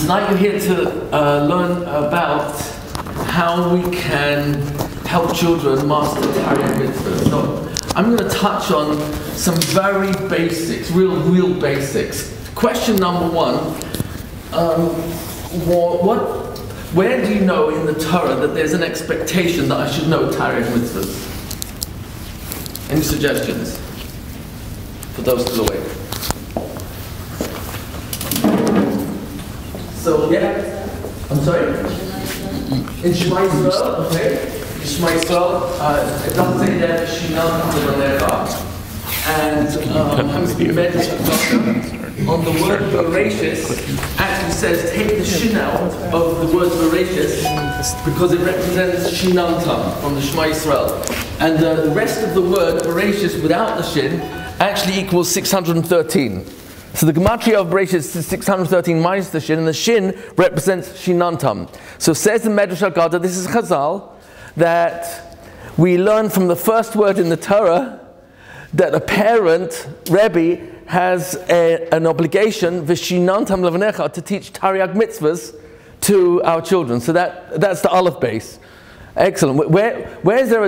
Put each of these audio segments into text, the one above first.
Tonight we're here to learn about how we can help children master Taryag mitzvahs. So I'm going to touch on some very basics, real basics. Question number one, where do you know in the Torah that there's an expectation that I should know Taryag mitzvahs? Any suggestions for those still awake? So, yeah, I'm sorry? In Shema Yisrael, okay. In Shema Yisrael, it doesn't say there that Chinuch and has been meditated on the word Bereshis. Actually says take the shin out of the word Bereshis because it represents Shinantam from the Shema Yisrael. And the rest of the word Bereshis without the shin actually equals 613. So the gematria of Bereshis is 613 minus the shin, and the shin represents Shinantam. So says the Medrash Haggadah, this is Chazal, that we learn from the first word in the Torah that a parent, Rabbi, has an obligation, v'shinantam levanecha, to teach Taryag mitzvahs to our children. So that's the Aleph base. Excellent. Where is there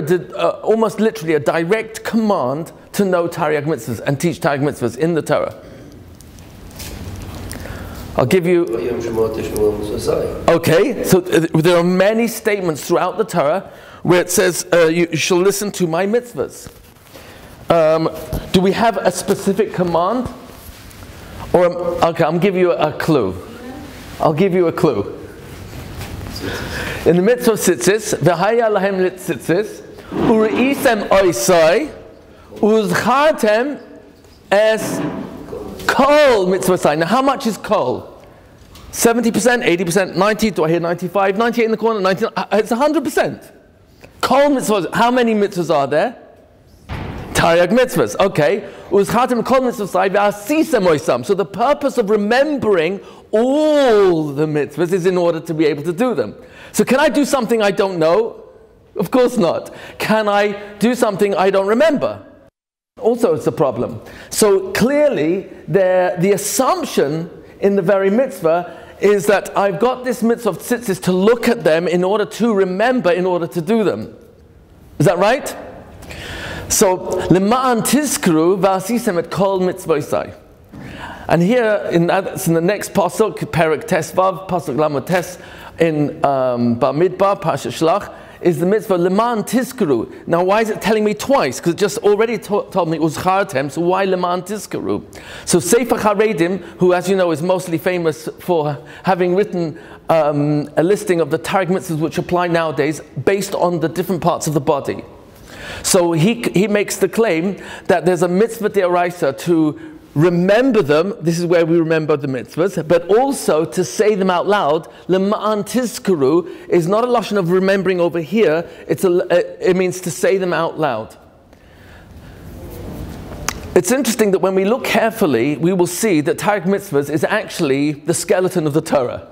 almost literally a direct command to know Taryag mitzvahs and teach Taryag mitzvahs in the Torah? I'll give you... Okay, so there are many statements throughout the Torah where it says, you shall listen to my mitzvahs. Do we have a specific command? Or, okay, I'll give you a clue. I'll give you a clue. In the Mitzvos Tzitzis, v'haya lahem litzitzis, ureisem oisai, uzchartem es kol mitzvosai. Now, how much is kol? 70%, 80%, 90%, do I hear 95%, 98% in the corner, 99%, it's 100%. Kol mitzvos, how many mitzvahs are there? Taryag mitzvahs, okay. Uzchartem kol mitzvosai v'asisem oisam. So the purpose of remembering all the mitzvahs is in order to be able to do them. So can I do something I don't know? Of course not. Can I do something I don't remember? Also, it's a problem. So clearly, the assumption in the very mitzvah is that I've got this mitzvah of tzitzis to look at them in order to remember, in order to do them. Is that right? So, lema'an tizkru v'asisem et kol mitzvosai. And here, it's in the next pasuk, Perek Tesvav, pasuk Lamed Tes, in Bamidbar, Parshat Shlach, is the mitzvah Leman Tizkaru. Now, why is it telling me twice? Because it just already told me Uzchartem, so why Leman Tizkaru? So Sefer Charedim, who, as you know, is mostly famous for having written a listing of the Taryag mitzvahs which apply nowadays based on the different parts of the body. So he makes the claim that there's a mitzvah deoraisa to remember them, this is where we remember the mitzvahs, but also to say them out loud. Lema'an tizkaru is not a lashon of remembering over here, it means to say them out loud. It's interesting that when we look carefully, we will see that Taryag mitzvahs is actually the skeleton of the Torah.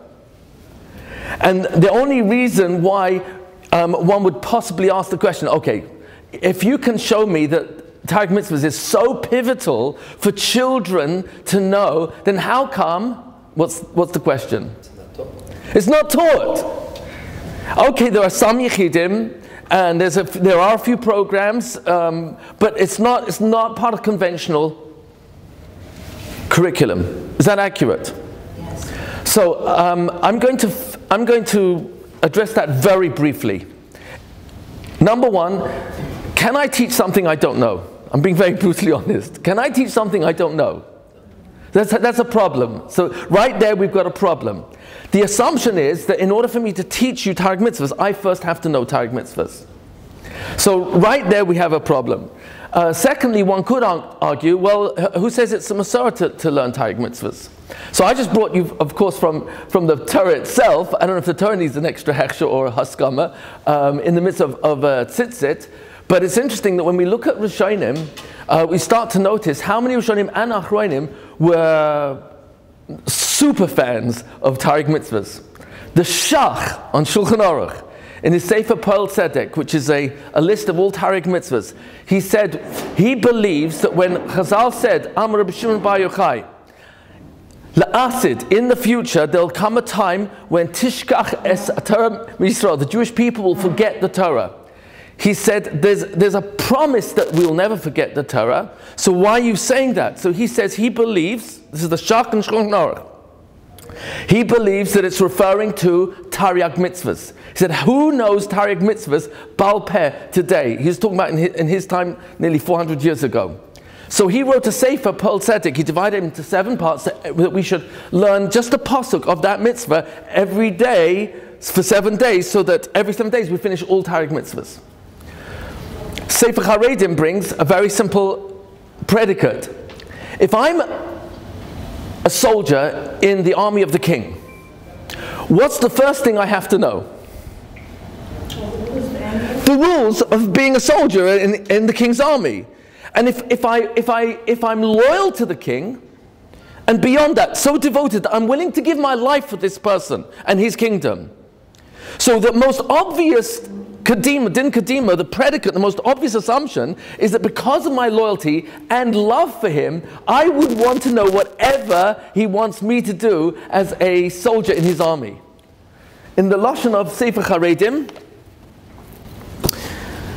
And the only reason why one would possibly ask the question, okay, if you can show me that Taryag mitzvahs is so pivotal for children to know, then how come? What's the question? It's not taught. Okay, there are some yichidim, and there are a few programs, but it's not part of conventional curriculum. Is that accurate? Yes. So I'm going to address that very briefly. Number one, can I teach something I don't know? I'm being very brutally honest. Can I teach something I don't know? That's a problem. So right there we've got a problem. The assumption is that in order for me to teach you Taryag mitzvahs, I first have to know Taryag mitzvahs. So right there we have a problem. Secondly, one could argue, well, who says it's a Masorah to learn Taryag mitzvahs? So I just brought you, of course, from the Torah itself. I don't know if the Torah needs an extra hechsher or a haskama in the midst of tzitzit. But it's interesting that when we look at Rishonim, we start to notice how many Rishonim and Achronim were super fans of Taryag mitzvahs. The Shach on Shulchan Aruch, in his Sefer Pearl Tzedek, which is a list of all Taryag mitzvahs, he said he believes that when Chazal said, Amar Rabbi Shimon Bar Yochai, La'asid, in the future, there'll come a time when Tishkach es Torah Yisrael, the Jewish people will forget the Torah. He said, there's a promise that we'll never forget the Torah. So why are you saying that? So he says he believes, this is the Shach and Shulchan Aruch, he believes that it's referring to Taryag mitzvahs. He said, who knows Taryag mitzvahs Baal Peh today? He was talking about in his time nearly 400 years ago. So he wrote a Sefer, Pearl Tzedek. He divided it into 7 parts that we should learn just a pasuk of that mitzvah every day for 7 days, so that every 7 days we finish all Taryag mitzvahs. Sefer Haredim brings a very simple predicate. If I'm a soldier in the army of the king, what's the first thing I have to know? The rules of being a soldier in the king's army. And if I'm loyal to the king, and beyond that, so devoted that I'm willing to give my life for this person and his kingdom. So the most obvious kadima, din kadima, the predicate, the most obvious assumption is that because of my loyalty and love for him, I would want to know whatever he wants me to do as a soldier in his army. In the Lashon of Sefer Haredim,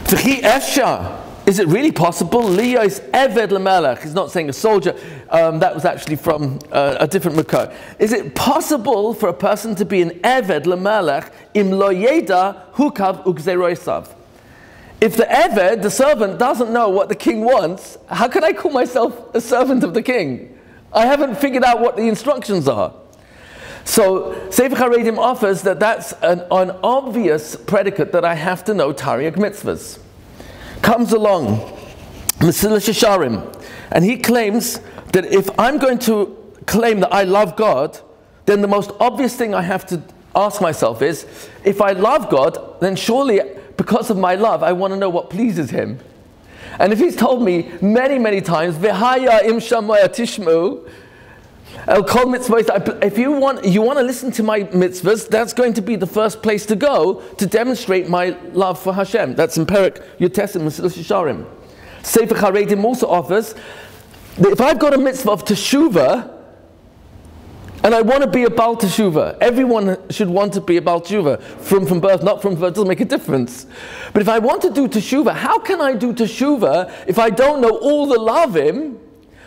V'chi efshar, is it really possible? Liyos eved lemelech. He's not saying a soldier. That was actually from a different makar. Is it possible for a person to be an eved lemelech im lo yeda hukav ugzeroisav? If the eved, the servant, doesn't know what the king wants, how can I call myself a servant of the king? I haven't figured out what the instructions are. So Sefer Haredim offers that that's an obvious predicate that I have to know Taryag mitzvahs. Comes along Mesilas Yesharim, and he claims that if I'm going to claim that I love God, then the most obvious thing I have to ask myself is, if I love God, then surely because of my love I want to know what pleases him. And if he's told me many, many times, V'haya im shamoya tishmu, El kol mitzvos, if you want to listen to my mitzvahs, that's going to be the first place to go to demonstrate my love for Hashem. That's in Perek Yutes and Mesilas Yesharim. Sefer Haredim also offers that if I've got a mitzvah of teshuvah, and I want to be a Baal teshuvah, everyone should want to be a Baal teshuvah, from birth, not from birth, doesn't make a difference. But if I want to do teshuvah, how can I do teshuvah if I don't know all the lavim,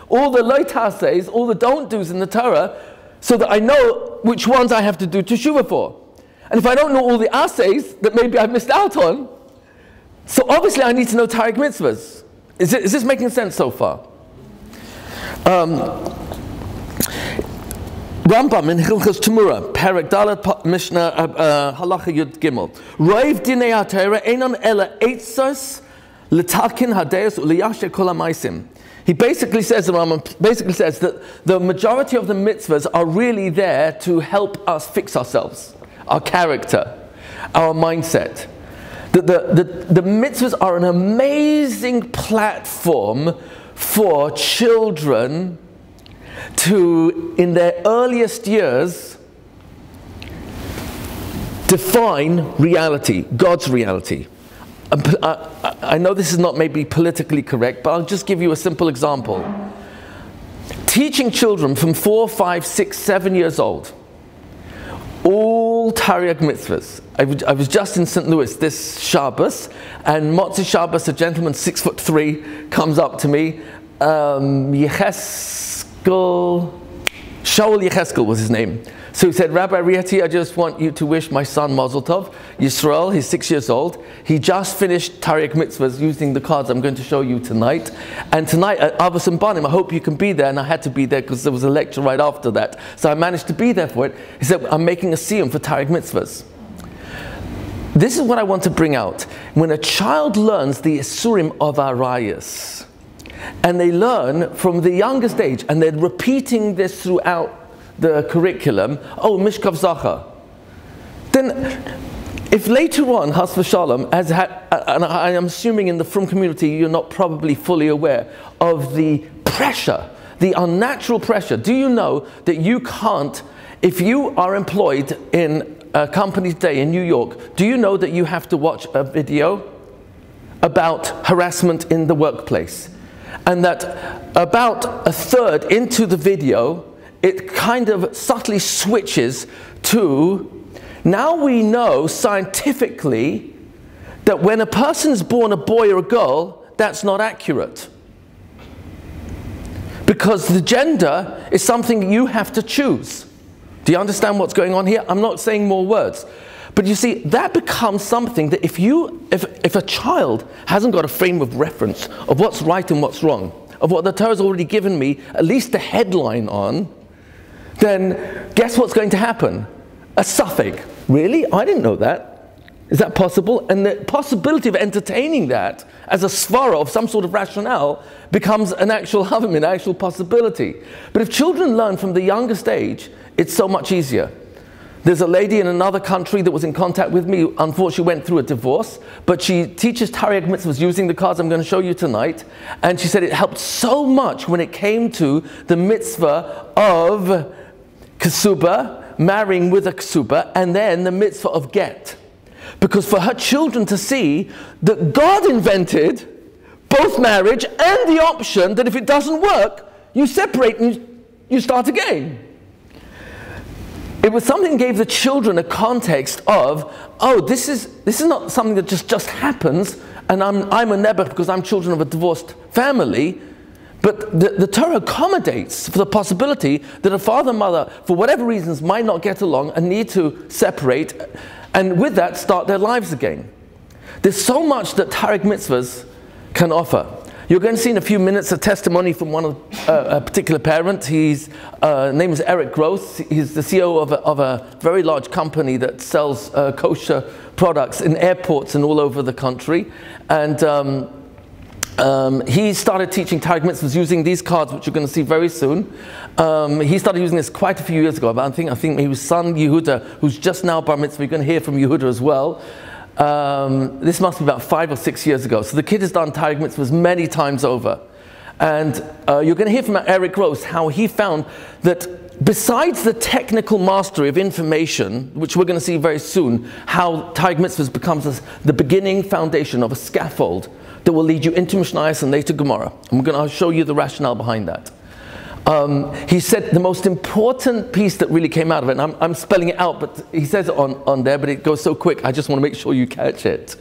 all the lo taseis, all the don't do's in the Torah, so that I know which ones I have to do teshuvah for? And if I don't know all the aseis that maybe I've missed out on, so obviously I need to know Taryag mitzvahs. Is this making sense so far? Rambam in Hilchos Temura, Perek Dalet Mishnah Halacha Yud Gimel. Roiv dinei haTorah einon ela eitzos letakin hadeus uliyasher kol hamaisim. He basically says, the Rambam basically says that the majority of the mitzvahs are really there to help us fix ourselves, our character, our mindset. The mitzvahs are an amazing platform for children to, in their earliest years, define reality, God's reality. I know this is not maybe politically correct, but I'll just give you a simple example. Teaching children from 4, 5, 6, 7 years old, all Taryag mitzvahs. I was just in St. Louis this Shabbos, and Motzei Shabbos, a gentleman 6'3", comes up to me, Shaul Yecheskel was his name. So he said, Rabbi Rietti, I just want you to wish my son Mazel Tov, Yisrael, he's 6 years old. He just finished Taryag mitzvahs using the cards I'm going to show you tonight. And tonight at Avos and Banim, I hope you can be there. And I had to be there because there was a lecture right after that. So I managed to be there for it. He said, I'm making a siyum for Taryag mitzvahs. This is what I want to bring out. When a child learns the Isurim of Arayas, and they learn from the youngest age, and they're repeating this throughout the curriculum, oh, Mishkav Zachar. Then, if later on, Has v'Shalom, and I am assuming in the Frum community you're not probably fully aware of the pressure, the unnatural pressure. Do you know that you can't, if you are employed in a company today in New York, do you know that you have to watch a video about harassment in the workplace? And that about a third into the video, it kind of subtly switches to, now we know scientifically that when a person is born a boy or a girl, that's not accurate. Because the gender is something you have to choose. Do you understand what's going on here? I'm not saying more words. But you see, that becomes something that if a child hasn't got a frame of reference of what's right and what's wrong, of what the Torah has already given me at least a headline on, then guess what's going to happen? A suffix. Really? I didn't know that. Is that possible? And the possibility of entertaining that as a svara of some sort of rationale becomes an actual havim, an actual possibility. But if children learn from the youngest age, it's so much easier. There's a lady in another country that was in contact with me, unfortunately went through a divorce, but she teaches Taryag mitzvahs using the cards I'm going to show you tonight, and she said it helped so much when it came to the mitzvah of ksuba, marrying with a ksuba, and then the mitzvah of get. Because for her children to see that God invented both marriage and the option that if it doesn't work, you separate and you start again. It was something that gave the children a context of, oh, this is not something that just happens, and I'm a nebuch because I'm children of a divorced family. But the Torah accommodates for the possibility that a father and mother, for whatever reasons, might not get along and need to separate, and with that start their lives again. There's so much that Taryag mitzvahs can offer. You're going to see in a few minutes a testimony from a particular parent. His name is Eric Gross. He's the CEO of a very large company that sells kosher products in airports and all over the country. And he started teaching Taryag mitzvahs using these cards, which you're going to see very soon. He started using this quite a few years ago. I think maybe his son Yehuda, who's just now bar mitzvah. You're going to hear from Yehuda as well. This must be about 5 or 6 years ago. So the kid has done Taryag mitzvahs many times over. And you're going to hear from Eric Gross how he found that besides the technical mastery of information, which we're going to see very soon, how Taryag mitzvahs becomes the beginning foundation of a scaffold that will lead you into Mishnayos and later Gemara. And I'll show you the rationale behind that. He said the most important piece that really came out of it, and I'm spelling it out, but he says it on there, but it goes so quick, I just want to make sure you catch it,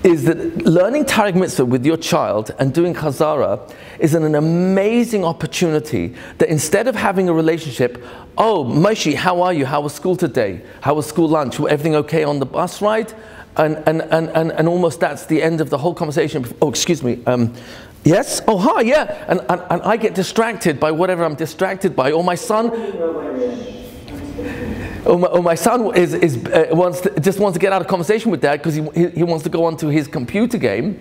is that learning Taryag mitzvah with your child and doing chazara is an amazing opportunity that instead of having a relationship, oh, Moshe, how are you? How was school today? How was school lunch? Everything okay on the bus ride? And almost that's the end of the whole conversation. Oh, excuse me. Yes? Oh, hi, yeah. And I get distracted by whatever I'm distracted by. Or my son... Or my son just wants to get out of conversation with dad because he wants to go on to his computer game.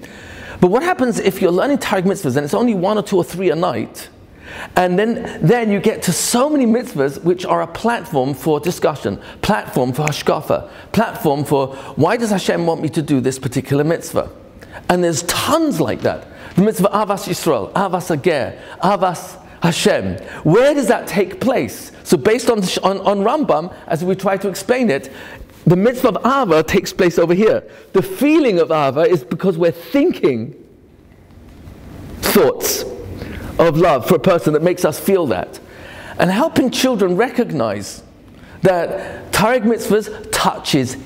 But what happens if you're learning Taryag mitzvahs and it's only 1 or 2 or 3 a night, and then you get to so many mitzvahs which are a platform for discussion, platform for hashkafa, platform for why does Hashem want me to do this particular mitzvah? And there's tons like that. The mitzvah Avas Yisrael, Avas Ager, Avas Hashem. Where does that take place? So based on Rambam, as we try to explain it, the mitzvah of Ava takes place over here. The feeling of Ava is because we're thinking thoughts of love for a person that makes us feel that. And helping children recognize that Taryag mitzvahs touches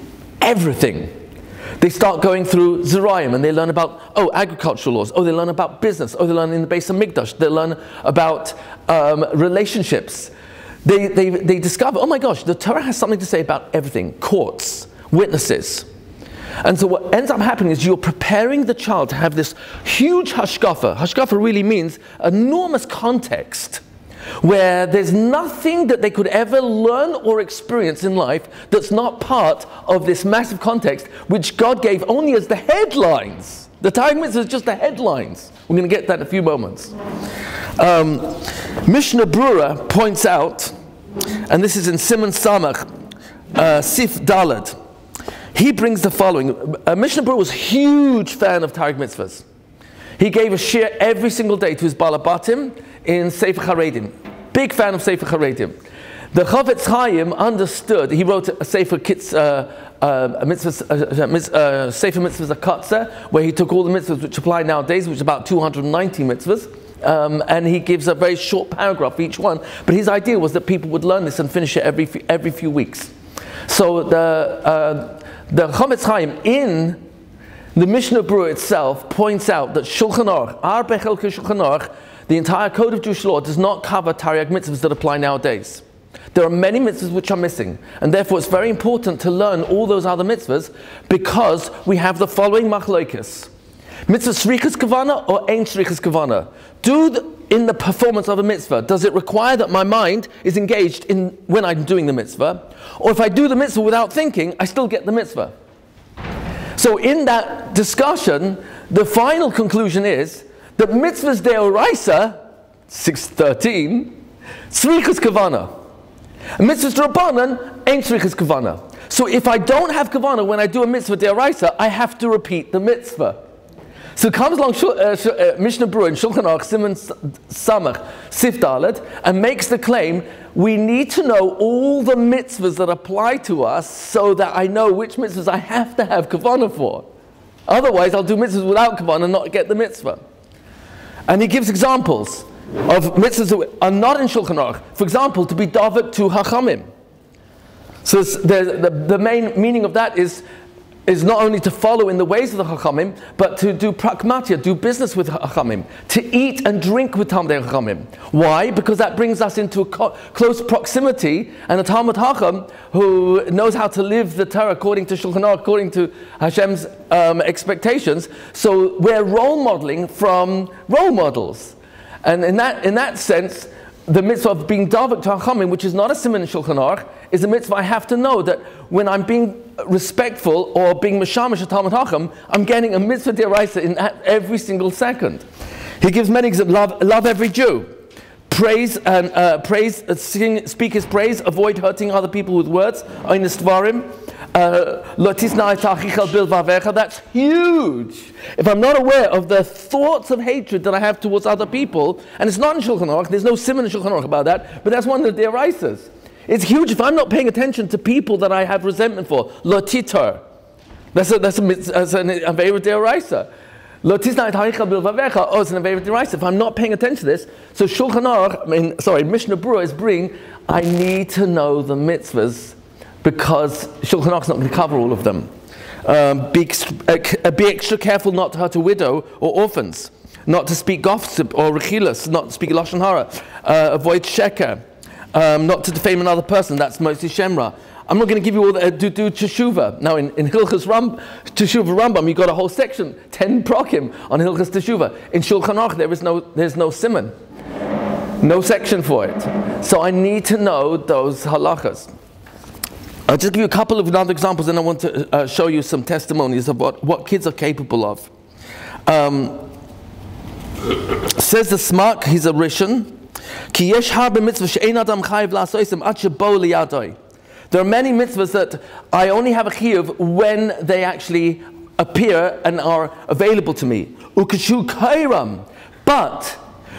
everything. They start going through Zerayim and they learn about, agricultural laws. They learn about business. They learn in the Beis HaMikdash. They learn about relationships. They discover, oh my gosh, the Torah has something to say about everything. Courts, witnesses. And so what ends up happening is you're preparing the child to have this huge hashkafa. Hashkafa really means enormous context, where there's nothing that they could ever learn or experience in life that's not part of this massive context, which God gave only as the headlines. The Taryag mitzvah is just the headlines. We're going to get that in a few moments. Mishnah Brura points out, and this is in Siman Samach, Sif Dalad. He brings the following. Mishnah Brura was a huge fan of Taryag mitzvahs. He gave a shir every single day to his balabatim in Sefer Charedim. Big fan of Sefer Charedim. The Chavetz Chaim understood. He wrote a Sefer Sefer Mitzvahs Akatza, where he took all the mitzvahs which apply nowadays, which is about 290 mitzvahs, and he gives a very short paragraph each one. But his idea was that people would learn this and finish it every few weeks. So the Chometz Chaim in the Mishnah Berurah itself points out that Shulchan Aruch, our Bechelke Shulchan Aruch, the entire code of Jewish law, does not cover Taryag mitzvahs that apply nowadays. There are many mitzvahs which are missing, and therefore it's very important to learn all those other mitzvahs, because we have the following machlokes: mitzvah shrichas kavana or ein shrichas kavana. In the performance of a mitzvah, does it require that my mind is engaged in when I'm doing the mitzvah, or if I do the mitzvah without thinking, I still get the mitzvah? So in that discussion, the final conclusion is that mitzvahs deoraisa 6:13 shrichas kavana. Mitzvahs Rabbanan ain't shrichas kavana. So if I don't have kavana when I do a mitzvah deoraisa, I have to repeat the mitzvah. So it comes along Mishnah Berurah in Shulchan Aruch Siman Samach Sif Dalet and makes the claim: we need to know all the mitzvahs that apply to us, so that I know which mitzvahs I have to have kavana for. Otherwise, I'll do mitzvahs without kavana and not get the mitzvah. And he gives examples of mitzvahs that are not in Shulchan Aruch. For example, to be davek to hachamim. So the main meaning of that is not only to follow in the ways of the hachamim, but to do pragmatia, do business with hachamim, to eat and drink with Talmidei hachamim. Why? Because that brings us into a close proximity, and a Talmud Hacham who knows how to live the Torah according to Shulchan Aruch, according to Hashem's expectations. So we're role modeling from role models. And in that sense, the mitzvah of being davek to hachamim, which is not a siman in Shulchan Aruch, is a mitzvah I have to know that when I'm being respectful or being mashamish a Talmud Hacham, I'm getting a mitzvah deraisa in every single second. He gives many examples. Love every Jew. Praise and speak his praise. Avoid hurting other people with words. That's huge. If I'm not aware of the thoughts of hatred that I have towards other people, and it's not in Shulchan Aruch, there's no siman in Shulchan Aruch about that, but that's one of the deraisas. It's huge if I'm not paying attention to people that I have resentment for. Lo titar. That's an Avera deraisa. Lo tisna taricha bilvavecha. Oh, it's an Avera deraisa. If I'm not paying attention to this, so Shulchan Aruch, Mishnah Berurah is bringing, I need to know the mitzvahs, because Shulchan Aruch is not going to cover all of them. Be extra careful not to hurt a widow or orphans, not to speak gossip or rechilas, not to speak lashon hara, avoid sheker, not to defame another person. That's mostly shemra. I'm not going to give you all the do teshuva. Now in Hilchas Teshuva Rambam, you've got a whole section, 10 prokim on Hilchas Teshuva. In Shulchan Aruch there's no siman, no section for it. So I need to know those halachas. I'll just give you a couple of other examples, and I want to show you some testimonies of what kids are capable of. Says the Smak, he's a Rishon. There are many mitzvahs that I only have a chiyuv when they actually appear and are available to me. But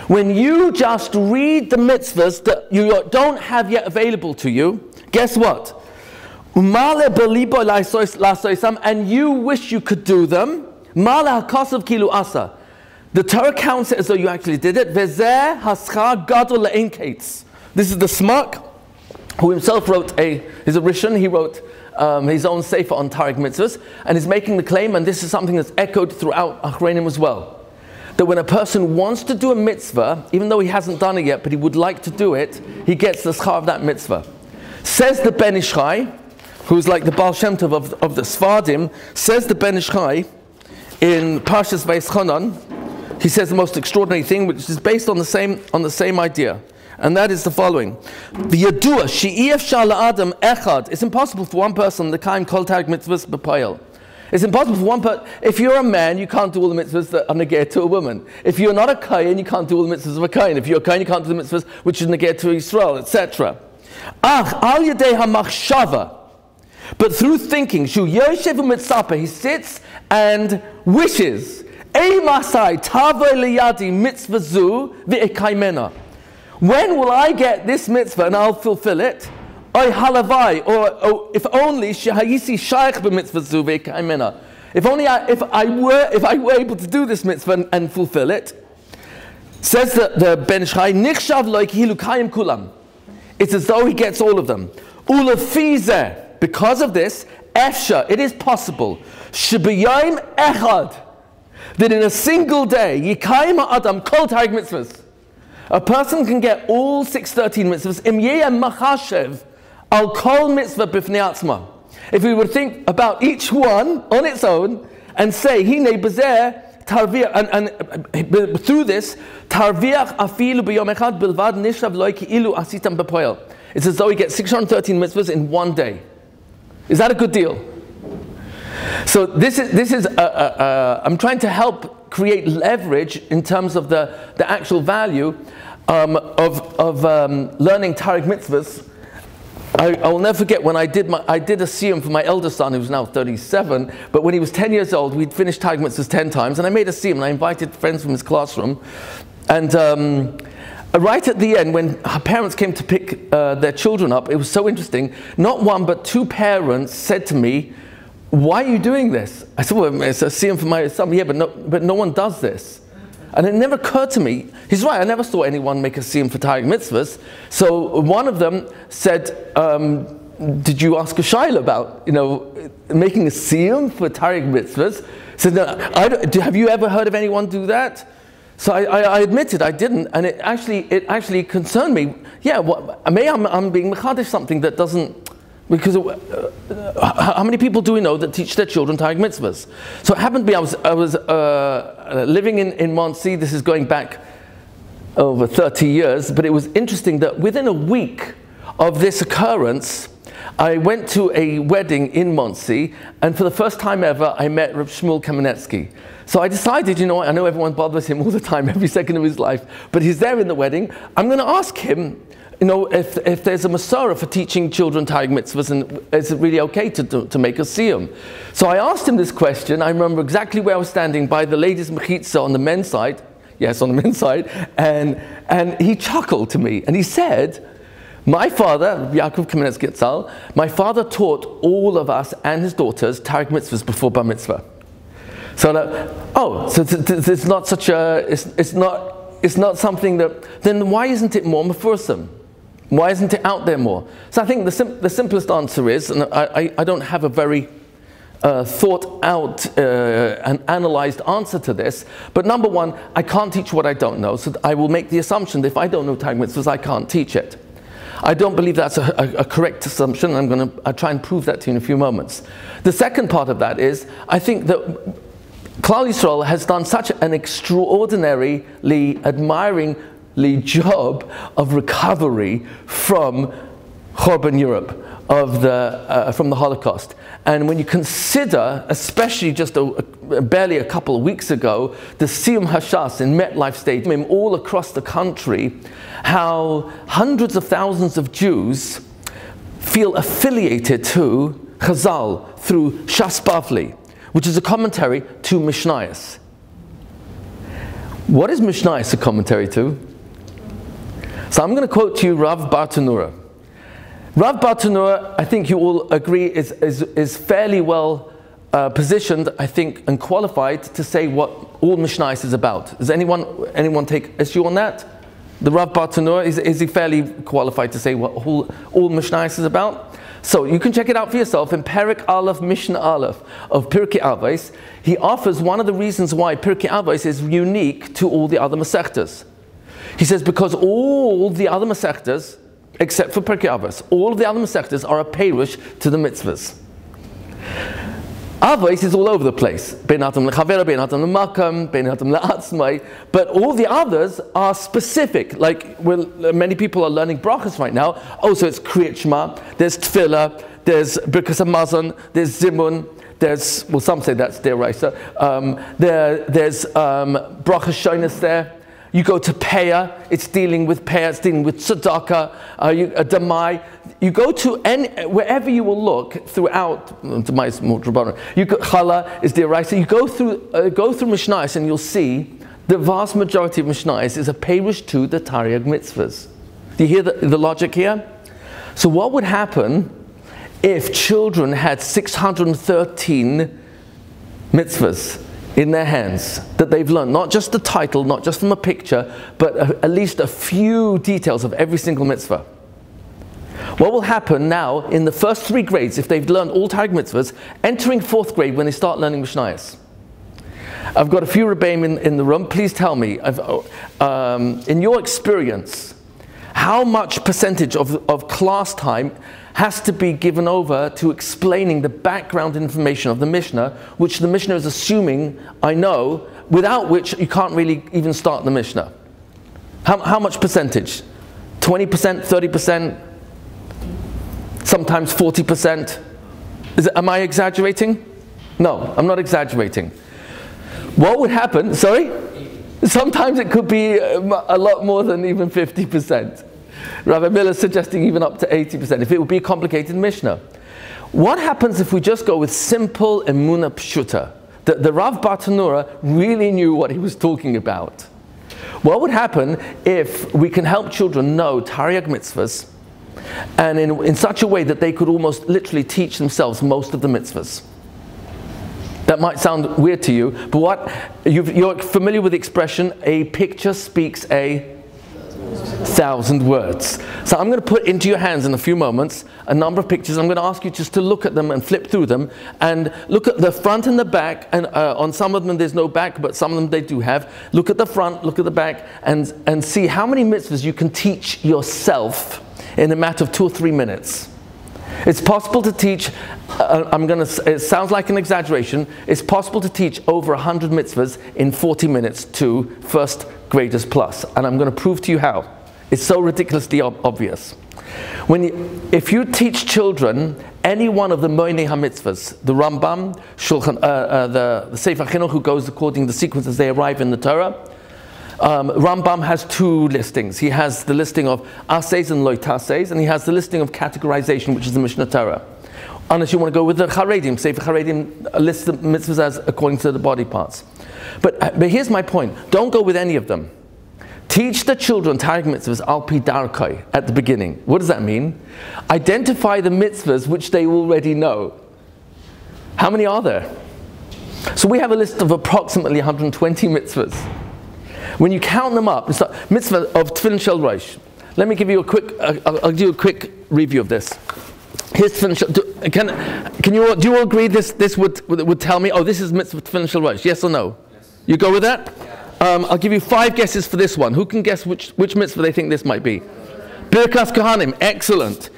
when you just read the mitzvahs that you don't have yet available to you, guess what? And you wish you could do them. The Torah counts it as though you actually did it. This is the Smak, who himself he's a Rishon, he wrote his own sefer on Taryag mitzvahs, and is making the claim, and this is something that's echoed throughout Achreinim as well, that when a person wants to do a mitzvah, even though he hasn't done it yet, but he would like to do it, he gets the schar of that mitzvah. Says the Ben Ish Chai, who's like the Baal Shem Tov of the Sfardim, says the Ben Ish Chai in Parshas Vayischanan, he says the most extraordinary thing, which is based on the same idea, and that is the following: V'yadua she'ef shal adam echad. It's impossible for one person the kaim kol Taryag mitzvahs b'payil. It's impossible for one person. If you're a man, you can't do all the mitzvahs that are negate to a woman. If you're not a Cohen, you can't do all the mitzvahs of a Cohen. If you're a Cohen, you can't do the mitzvahs which is negate to Yisrael, etc. Al yadei hamachshava. But through thinking, shu yoshev u'mitzape, he sits and wishes. Ei masai tavoi liyadi mitzvah zu v'ekaimena. When will I get this mitzvah and I'll fulfill it? Oy halavai, or if only shehayisi shaykh b'mitzvah zu v'ekaimena. If I were able to do this mitzvah and fulfill it. Says the Ben Shai, Nichshav lo kihilu kayim kulam. It's as though he gets all of them. Ulefizeh, because of this, efsha, it is possible, shebiyayim echad, that in a single day, yikayim ha'adam kol taryag mitzvahs, a person can get all 613 mitzvahs, im yeh machashev al kol mitzvah b'fnei atzma. If we would think about each one on its own and say, hine bezeh tarviach, and through this, tarviach afilu b'yom echad bilvad nishav lo ki'ilu asitam b'poel. It's as though he gets 613 mitzvahs in one day. Is that a good deal? So this is I'm trying to help create leverage in terms of the actual value of learning Taryag mitzvahs. I will never forget when I did a siyum for my eldest son, who's now 37, but when he was 10 years old, we'd finished Taryag mitzvahs 10 times, and I made a siyum, and I invited friends from his classroom, and right at the end, when her parents came to pick their children up, it was so interesting. Not one, but two parents said to me, "Why are you doing this?" I said, "Well, it's a siyum for my son." "Yeah, but no one does this." And it never occurred to me, he's right, I never saw anyone make a siyum for Taryag mitzvahs. So one of them said, "Did you ask a shaila about, making a siyum for Taryag mitzvahs?" I said, "No, have you ever heard of anyone do that?" So I admitted I didn't, and it actually concerned me. Yeah, I'm being mechadish something that doesn't, because how many people do we know that teach their children Taryag mitzvahs? So it happened to be I was living in Monsey. This is going back over 30 years, but it was interesting that within a week of this occurrence, I went to a wedding in Monsey, and for the first time ever, I met Reb Shmuel Kamenetsky. So I decided, I know everyone bothers him all the time, every second of his life, but he's there in the wedding. I'm going to ask him, if there's a Masorah for teaching children Taryag mitzvahs, and is it really okay to make a siyum? So I asked him this question. I remember exactly where I was standing by the ladies' mechitza on the men's side. Yes, on the men's side. And he chuckled to me, and he said, my father, Yaakov Kamenetsky Tzal, my father taught all of us and his daughters Taryag mitzvahs before bar mitzvah. So it's not such a, it's not something that, then why isn't it more mefursim? Why isn't it out there more? So I think the simplest answer is, and I don't have a very thought out and analyzed answer to this, but number one, I can't teach what I don't know, so I will make the assumption that if I don't know Taryag mitzvahs, I can't teach it. I don't believe that's a correct assumption. I'll try and prove that to you in a few moments. The second part of that is, I think that Klal Yisrael has done such an extraordinarily admiringly job of recovery from Chorban Europe, from the Holocaust. And when you consider, especially just barely a couple of weeks ago, the Siyum Hashas in MetLife Stadium all across the country, how hundreds of thousands of Jews feel affiliated to Chazal through Shas Bavli, which is a commentary to Mishnayos. What is Mishnayos a commentary to? So I'm going to quote to you Rav Bartanura. Rav Bartanura, I think you all agree, is fairly well positioned, I think, and qualified to say what all Mishnayos is about. Does anyone take issue on that? The Rav Bartanura, is he fairly qualified to say what all Mishnayos is about? So you can check it out for yourself in Perek Aleph, Mishnah Aleph of Pirkei Avos. He offers one of the reasons why Pirkei Avos is unique to all the other Masechtas. He says because all the other Masechtas, except for Pirkei Avos, all of the other Masechtas are a perush to the mitzvahs. Avos is all over the place. Ben Adam lechavera, Ben Adam lemakam, Ben Adam leatzmai. But all the others are specific. Like many people are learning brachas right now. Oh, so it's Kriyat Shema, there's Tefillah, there's Birkas Hamazon, there's Zimun, there's, well, some say that's Deraisa. There's Brachas Shonas there. You go to Peah, it's dealing with Peah, it's dealing with Tzedakah, Damai. You go to wherever you will look throughout, Damai is more Drabanan. You go, Chala is the Araisa. You go through Mishnayos and you'll see the vast majority of Mishnayos is a perush to the Taryag mitzvahs. Do you hear the logic here? So what would happen if children had 613 mitzvahs in their hands that they've learned, not just the title, not just from a picture, but at least a few details of every single mitzvah. What will happen now in the first 3 grades, if they've learned all Taryag mitzvahs, entering 4th grade when they start learning Mishnayos? I've got a few Rebbeim in the room. Please tell me, in your experience, how much percentage of class time has to be given over to explaining the background information of the Mishnah, which the Mishnah is assuming, I know, without which you can't really even start the Mishnah? How much percentage? 20%, 30%, sometimes 40%? Am I exaggerating? No, I'm not exaggerating. What would happen, sorry? Sometimes it could be a lot more than even 50%. Rabbi Miller is suggesting even up to 80%, if it would be a complicated Mishnah. What happens if we just go with simple Emunah Pshuta? The Rav Bartanura really knew what he was talking about. What would happen if we can help children know Taryag mitzvahs, and in such a way that they could almost literally teach themselves most of the mitzvahs? That might sound weird to you, but you're familiar with the expression, a picture speaks a 1,000 words. So I'm going to put into your hands in a few moments a number of pictures. I'm going to ask you just to look at them and flip through them and look at the front and the back, and on some of them there's no back, but some of them they do have. Look at the front, look at the back, and see how many mitzvahs you can teach yourself in a matter of 2 or 3 minutes. It's possible to teach, it sounds like an exaggeration, it's possible to teach over 100 mitzvahs in 40 minutes to first graders plus. And I'm going to prove to you how. It's so ridiculously obvious. If you teach children any one of the Moinei HaMitzvahs, the Rambam, the Sefer Chinuch, who goes according to the sequence as they arrive in the Torah, Rambam has 2 listings. He has the listing of Ases and Loitases, and he has the listing of categorization, which is the Mishnah Torah. Unless you want to go with the Charedim, Sefer Charedim lists the mitzvahs as according to the body parts. But here's my point. Don't go with any of them. Teach the children Taryag mitzvahs al pi darkai at the beginning. What does that mean? Identify the mitzvahs which they already know. How many are there? So we have a list of approximately 120 mitzvahs. When you count them up, it's the mitzvah of Tefillin Shel Rosh. Let me give you a quick, I'll do a quick review of this. Here's Tefillin Shel, do you all agree this would tell me, oh, this is mitzvah Tefillin Shel Rosh, yes or no? Yes. You go with that? Yeah. I'll give you 5 guesses for this one. Who can guess which mitzvah they think this might be? Birkas Kohanim, excellent.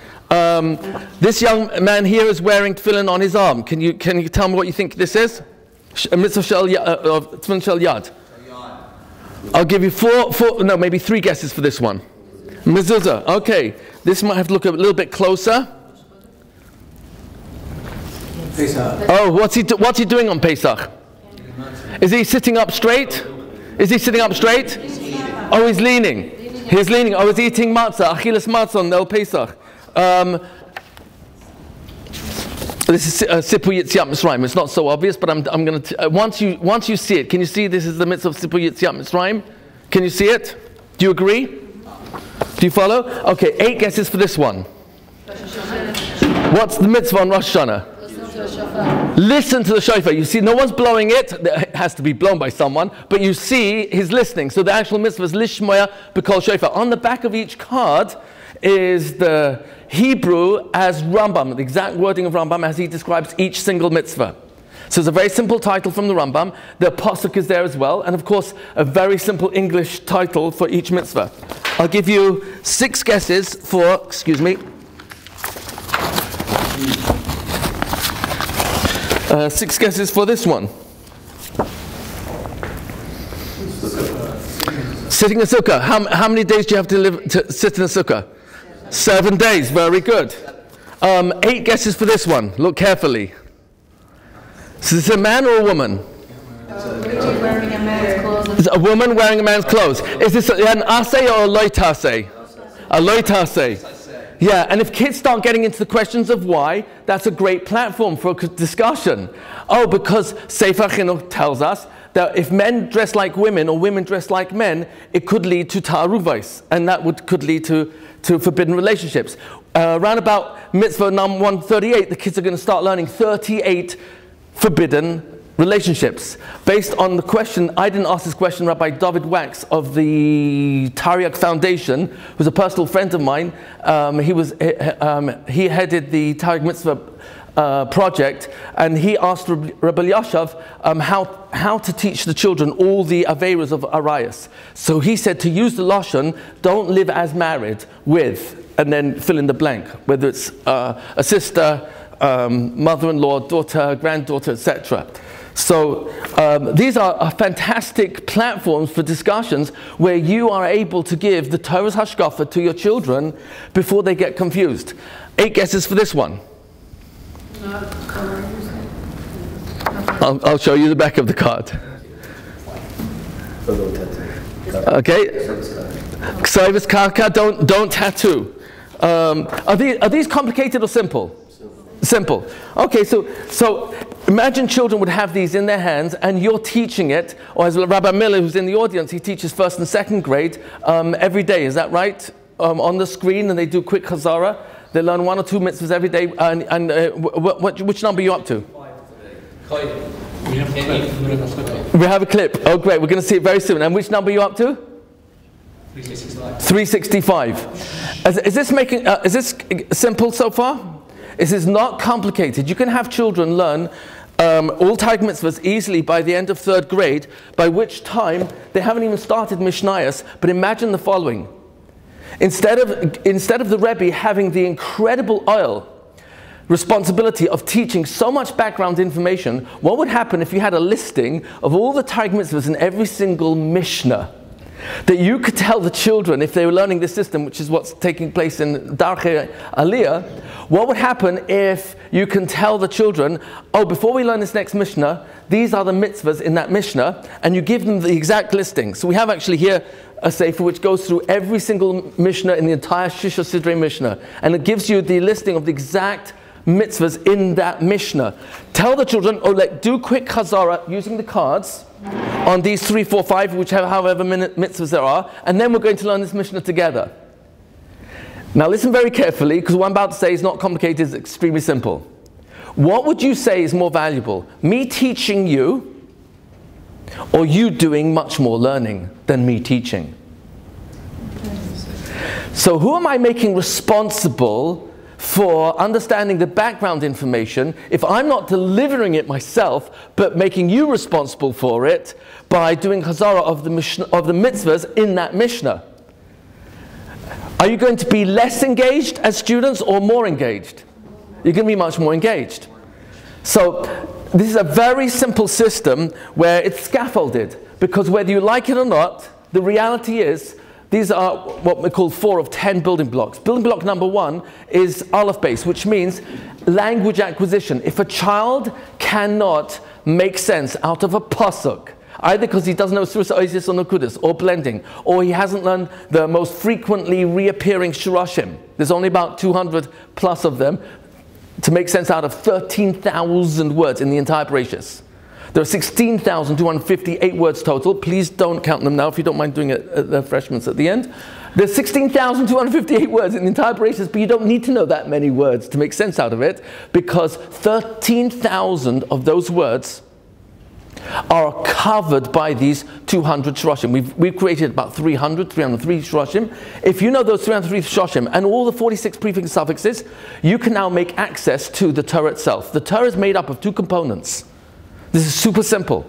This young man here is wearing tefillin on his arm. Can you tell me what you think this is? A mitzvah of Tefillin Shel Yad. I'll give you maybe 3 guesses for this one. Mezuzah, okay. This might have to look a little bit closer. Pesach. Oh, what's he doing on Pesach? Is he sitting up straight? Is he sitting up straight? Oh, he's leaning. He's leaning. Oh, he's eating matzah. Achilas matzah on El Pesach. This is Sipur Yitziat Mitzrayim. It's not so obvious, but I'm going to once you see it, can you see this is the mitzvah of Sipur Yitziat Mitzrayim? Can you see it? Do you agree? Do you follow? Okay, 8 guesses for this one. What's the mitzvah on Rosh Hashanah? Listen to the shofar. You see, no one's blowing it. It has to be blown by someone, but you see he's listening. So the actual mitzvah is Lishmoya B'kol Shofar. On the back of each card is the Hebrew as Rambam, the exact wording of Rambam as he describes each single mitzvah. So it's a very simple title from the Rambam. The pasuk is there as well, and of course a very simple English title for each mitzvah. I'll give you 6 guesses for, 6 guesses for this one. Sitting in a sukkah. How many days do you have to sit in a sukkah? 7 days. Very good. 8 guesses for this one. Look carefully. So is this a man or a woman? Wearing a man's clothes. Is a woman wearing a man's clothes. Is this an asay or a loitase? A loitase. Yeah, and if kids start getting into the questions of why, that's a great platform for a discussion. Oh, because Sefer Chinuch tells us that if men dress like women or women dress like men, it could lead to ta'aruvos, and that could lead to forbidden relationships. Around about mitzvah number 138, the kids are going to start learning 38 forbidden relationships, based on the question, I didn't ask this question, Rabbi David Wax of the Taryag Foundation, who's a personal friend of mine. He headed the Taryag Mitzvah project, and he asked Rabbi Yashav how to teach the children all the Averas of Arayas. So he said to use the Lashon, don't live as married with, and then fill in the blank, whether it's a sister, mother-in-law, daughter, granddaughter, etc. So these are fantastic platforms for discussions where you are able to give the Torah's hashkafa to your children before they get confused. 8 guesses for this one. I'll show you the back of the card. Okay. Ksayvus karka, don't tattoo. Are these complicated or simple? Simple. Okay, so imagine children would have these in their hands and you're teaching it, or as Rabbi Miller, who's in the audience, he teaches 1st and 2nd grade every day, is that right? On the screen, and they do quick chazara. They learn 1 or 2 mitzvahs every day. And which number are you up to? 5 today. We have a clip. Oh great, we're going to see it very soon. And which number are you up to? 365. 365. Is this simple so far? This is not complicated. You can have children learn all Taryag mitzvahs easily by the end of 3rd grade, by which time they haven't even started Mishnayos. But imagine the following. Instead of the Rebbe having the incredible responsibility of teaching so much background information, what would happen if you had a listing of all the Taryag mitzvahs in every single Mishnah? That you could tell the children, if they were learning this system, which is what's taking place in Darchei Aliyah, what would happen if you can tell the children, oh, before we learn this next Mishnah, these are the mitzvahs in that Mishnah, and you give them the exact listing. So we have actually here a sefer which goes through every single Mishnah in the entire Shisha Sidrei Mishnah, and it gives you the listing of the exact mitzvahs in that Mishnah. Tell the children, do quick chazara using the cards on these 3, 4, 5, whichever however many mitzvahs there are, and then we're going to learn this Mishnah together. Now listen very carefully, because what I'm about to say is not complicated, it's extremely simple. What would you say is more valuable? Me teaching you, or you doing much more learning than me teaching? So who am I making responsible for understanding the background information if I'm not delivering it myself, but making you responsible for it by doing Hazara of the mitzvahs in that Mishnah? Are you going to be less engaged as students or more engaged? You're going to be much more engaged. So this is a very simple system where it's scaffolded, because whether you like it or not, the reality is these are what we call 4 of 10 building blocks. Building block number 1 is Aleph base, which means language acquisition. If a child cannot make sense out of a pasuk, either because he doesn't know Surah Oasis or Nukudis, or blending, or he hasn't learned the most frequently reappearing Shirashim, there's only about 200 plus of them, to make sense out of 13,000 words in the entire Parashas. There are 16,258 words total. Please don't count them now if you don't mind doing the refreshments at the end. There's 16,258 words in the entire Parashas, but you don't need to know that many words to make sense out of it, because 13,000 of those words are covered by these 200 Shirashim. We've created about 303 Shirashim. If you know those 303 Shirashim and all the 46 prefixes and suffixes, you can now make access to the Torah itself. The Torah is made up of 2 components. This is super simple.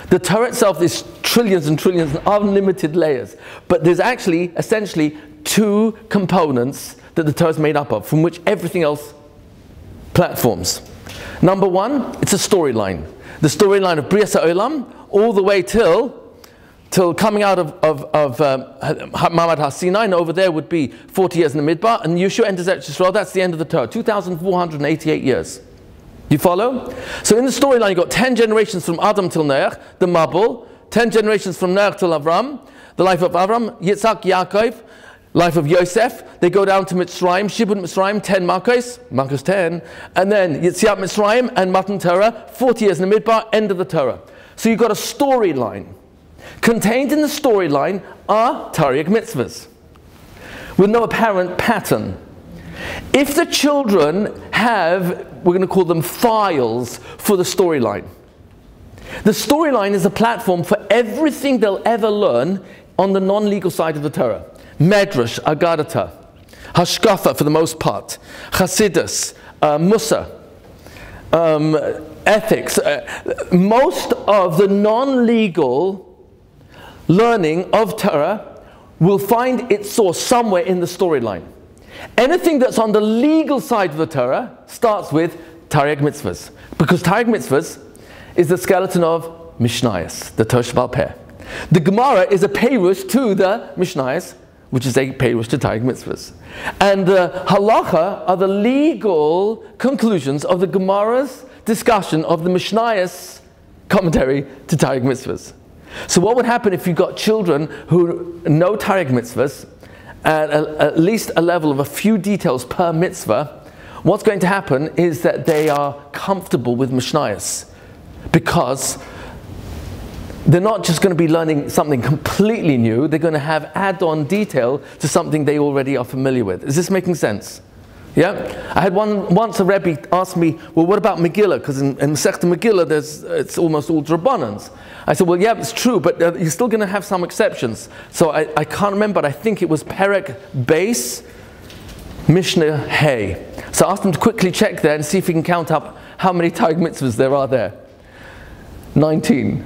The Torah itself is trillions and trillions and unlimited layers, but there's actually essentially 2 components that the Torah is made up of, from which everything else platforms. Number 1, it's a storyline. The storyline of Brias HaOlam, all the way till coming out of Mamad HaSinai, and over there would be 40 years in the Midbar, and Yeshua enters Eretz Yisrael. That's the end of the Torah, 2,488 years. You follow? So in the storyline, you've got 10 generations from Adam till Noach, the Mabul, 10 generations from Noach till Avram, the life of Avram, Yitzhak, Yaakov, life of Yosef. They go down to Mitzrayim, Shibud Mitzrayim, 10 Makos 10, and then Yitziat Mitzrayim and Matan Torah, 40 years in the Midbar, end of the Torah. So you've got a storyline. Contained in the storyline are Taryag mitzvahs, with no apparent pattern. If the children have, we're going to call them files for the storyline. The storyline is a platform for everything they'll ever learn on the non-legal side of the Torah. Medrash, Agadata, Hashkafa for the most part, Chassidus, Musa, ethics. Most of the non-legal learning of Torah will find its source somewhere in the storyline. Anything that's on the legal side of the Torah starts with Taryag Mitzvos, because Taryag Mitzvos is the skeleton of Mishnayos, the Torah Sheba'al Peh. The Gemara is a Perush to the Mishnayos, which is a Perush to Taryag Mitzvos. And the Halacha are the legal conclusions of the Gemara's discussion of the Mishnayos commentary to Taryag Mitzvos. So what would happen if you got children who know Taryag Mitzvos at least a level of a few details per mitzvah? What's going to happen is that they are comfortable with Mishnayos, because they're not just going to be learning something completely new, they're going to have add-on detail to something they already are familiar with. Is this making sense? Yeah? I had once a Rabbi asked me, well, what about Megillah? Because in Masechta Megillah, it's almost all Drabanans. I said, well, yeah, it's true, but you're still going to have some exceptions. So I can't remember, but I think it was Perek Beis, Mishnah Hay. So I asked him to quickly check there and see if he can count up how many Taryag Mitzvahs there are there. 19.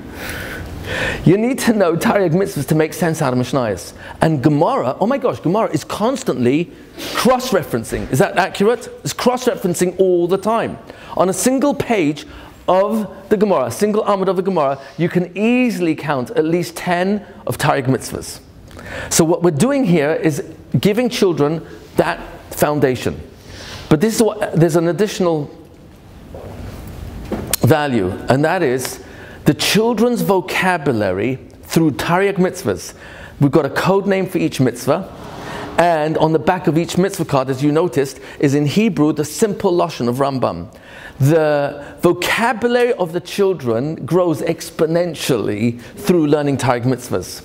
You need to know Taryag Mitzvahs to make sense out of Mishnayos. And Gemara, oh my gosh, Gemara is constantly cross-referencing. Is that accurate? It's cross-referencing all the time. On a single page of the Gemara, a single amud of the Gemara, you can easily count at least 10 of Taryag Mitzvahs. So what we're doing here is giving children that foundation. But this is there's an additional value, and that is the children's vocabulary through Taryag Mitzvahs. We've got a code name for each mitzvah, and on the back of each mitzvah card, as you noticed, is in Hebrew the simple lashon of Rambam. The vocabulary of the children grows exponentially through learning Taryag Mitzvahs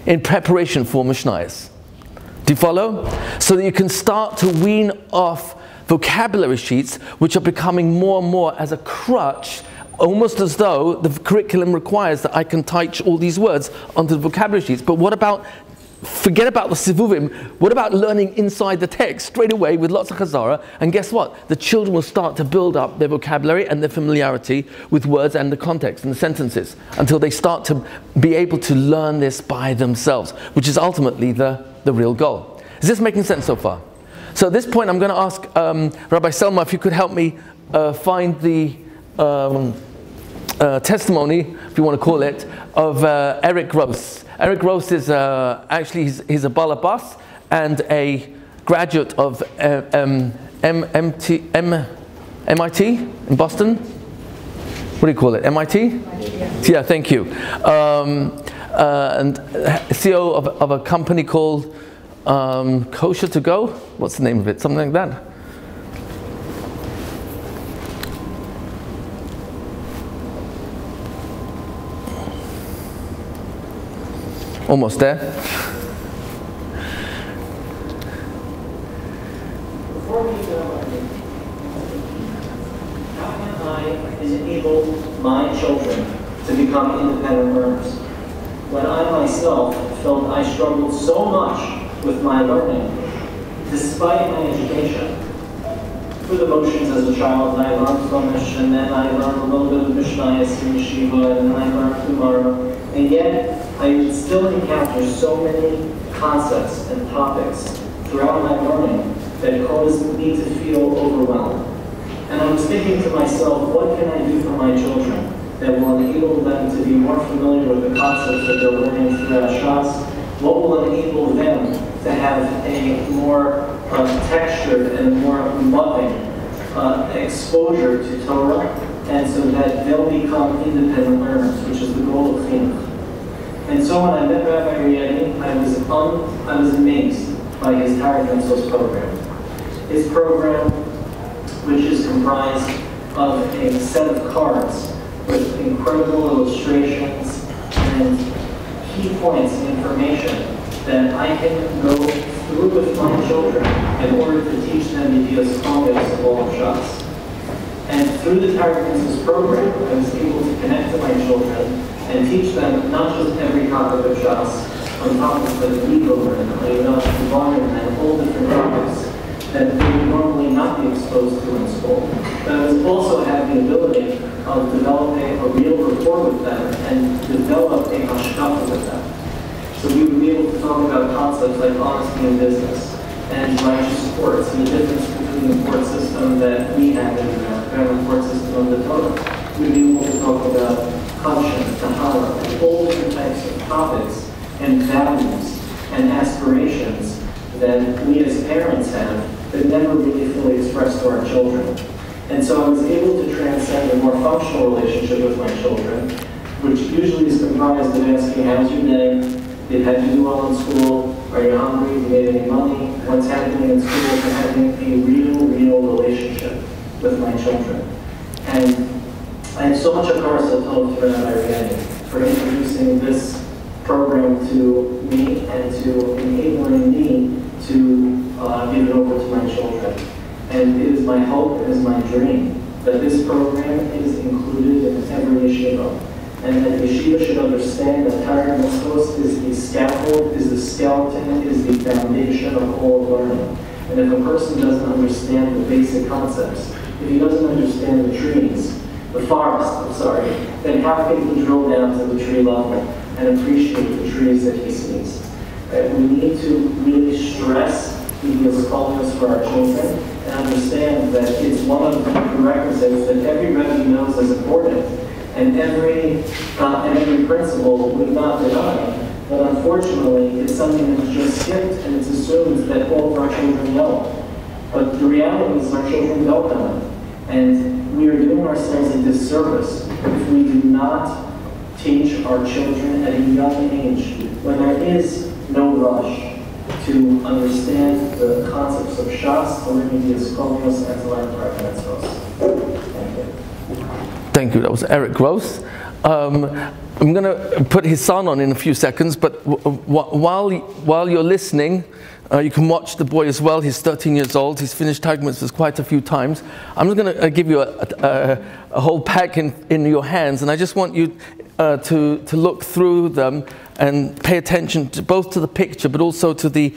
in preparation for Mishnayos. Do you follow? So that you can start to wean off vocabulary sheets, which are becoming more and more as a crutch, almost as though the curriculum requires that I can touch all these words onto the vocabulary sheets. But what about, forget about the sivuvim, what about learning inside the text straight away with lots of chazara? And guess what? The children will start to build up their vocabulary and their familiarity with words and the context and the sentences until they start to be able to learn this by themselves, which is ultimately the real goal. Is this making sense so far? So at this point I'm going to ask Rabbi Selma if you could help me find the testimony, if you want to call it, of Eric Gross. Eric Gross is actually he's a balabas and a graduate of MIT in Boston. What do you call it? MIT? Yeah, thank you. And CEO of a company called Kosher to Go. What's the name of it? Something like that. Almost there. Before we go, how can I enable my children to become independent learners? When I myself felt I struggled so much with my learning, despite my education, through the motions as a child, and I learned from Mish, and then I learned a little bit of Mishnayos in Yeshiva, and then I learned Gemara, and yet I still encounter so many concepts and topics throughout my learning that it caused me to feel overwhelmed. And I was thinking to myself, what can I do for my children that will enable them to be more familiar with the concepts that they're learning throughout Shas? What will enable them to have a more textured and more loving exposure to Torah, and so that they'll become independent learners, which is the goal of Chinuch. And so when I met Rabbi Rietti, I was amazed by his Taryag Mitzvos program. His program, which is comprised of a set of cards with incredible illustrations and key points and information that I can go through with my children in order to teach them the Dios Congress of all of Shas. And through the Taryag program, I was able to connect to my children and teach them not just every topic of Shas, on topics like legal and environment and all different topics that they would normally not be exposed to in school. But I was also had the ability of developing a real rapport with them and develop a hashkafa with them. So we would be able to talk about concepts like honesty in business and righteous courts and the difference between the court system that we have in America and the court system of the Torah. We'd be able to talk about conscience, tahara, and all different types of topics and values and aspirations that we as parents have but never really fully expressed to our children. And so I was able to transcend a more functional relationship with my children, which usually is comprised of asking, how's your day? How'd you do well in school? Are you hungry? Do you need any money? What's happening in school? And having a real relationship with my children. And I have so much of Karsa told to Rabbi Rietti for introducing this program to me and to enabling me to give it over to my children. And it is my hope, it is my dream that this program is included in every yeshiva. And that yeshiva should understand that Taryag Mitzvos is the scaffold, is the skeleton, is the foundation of all learning. And if a person doesn't understand the basic concepts, if he doesn't understand the trees, the forest, then how can he drill down to the tree level and appreciate the trees that he sees? We need to really stress the Yitzchakos for our children and understand that it's one of the prerequisites that every Rebbe knows is important, and every principle would not deny. But unfortunately, it's something that's just skipped and it's assumed that all of our children know. But the reality is our children don't know it. And we are doing ourselves a disservice if we do not teach our children at a young age, when there is no rush to understand the concepts of Shas, to learn the Escholios, and to learn Parshat Shemot. Thank you. Thank you. That was Eric Gross. I'm going to put his son on in a few seconds, but while you're listening, you can watch the boy as well. He's 13 years old. He's finished Taryag Mitzvos quite a few times. I'm just going to give you a whole pack in your hands, and I just want you to look through them and pay attention to both to the picture, but also to the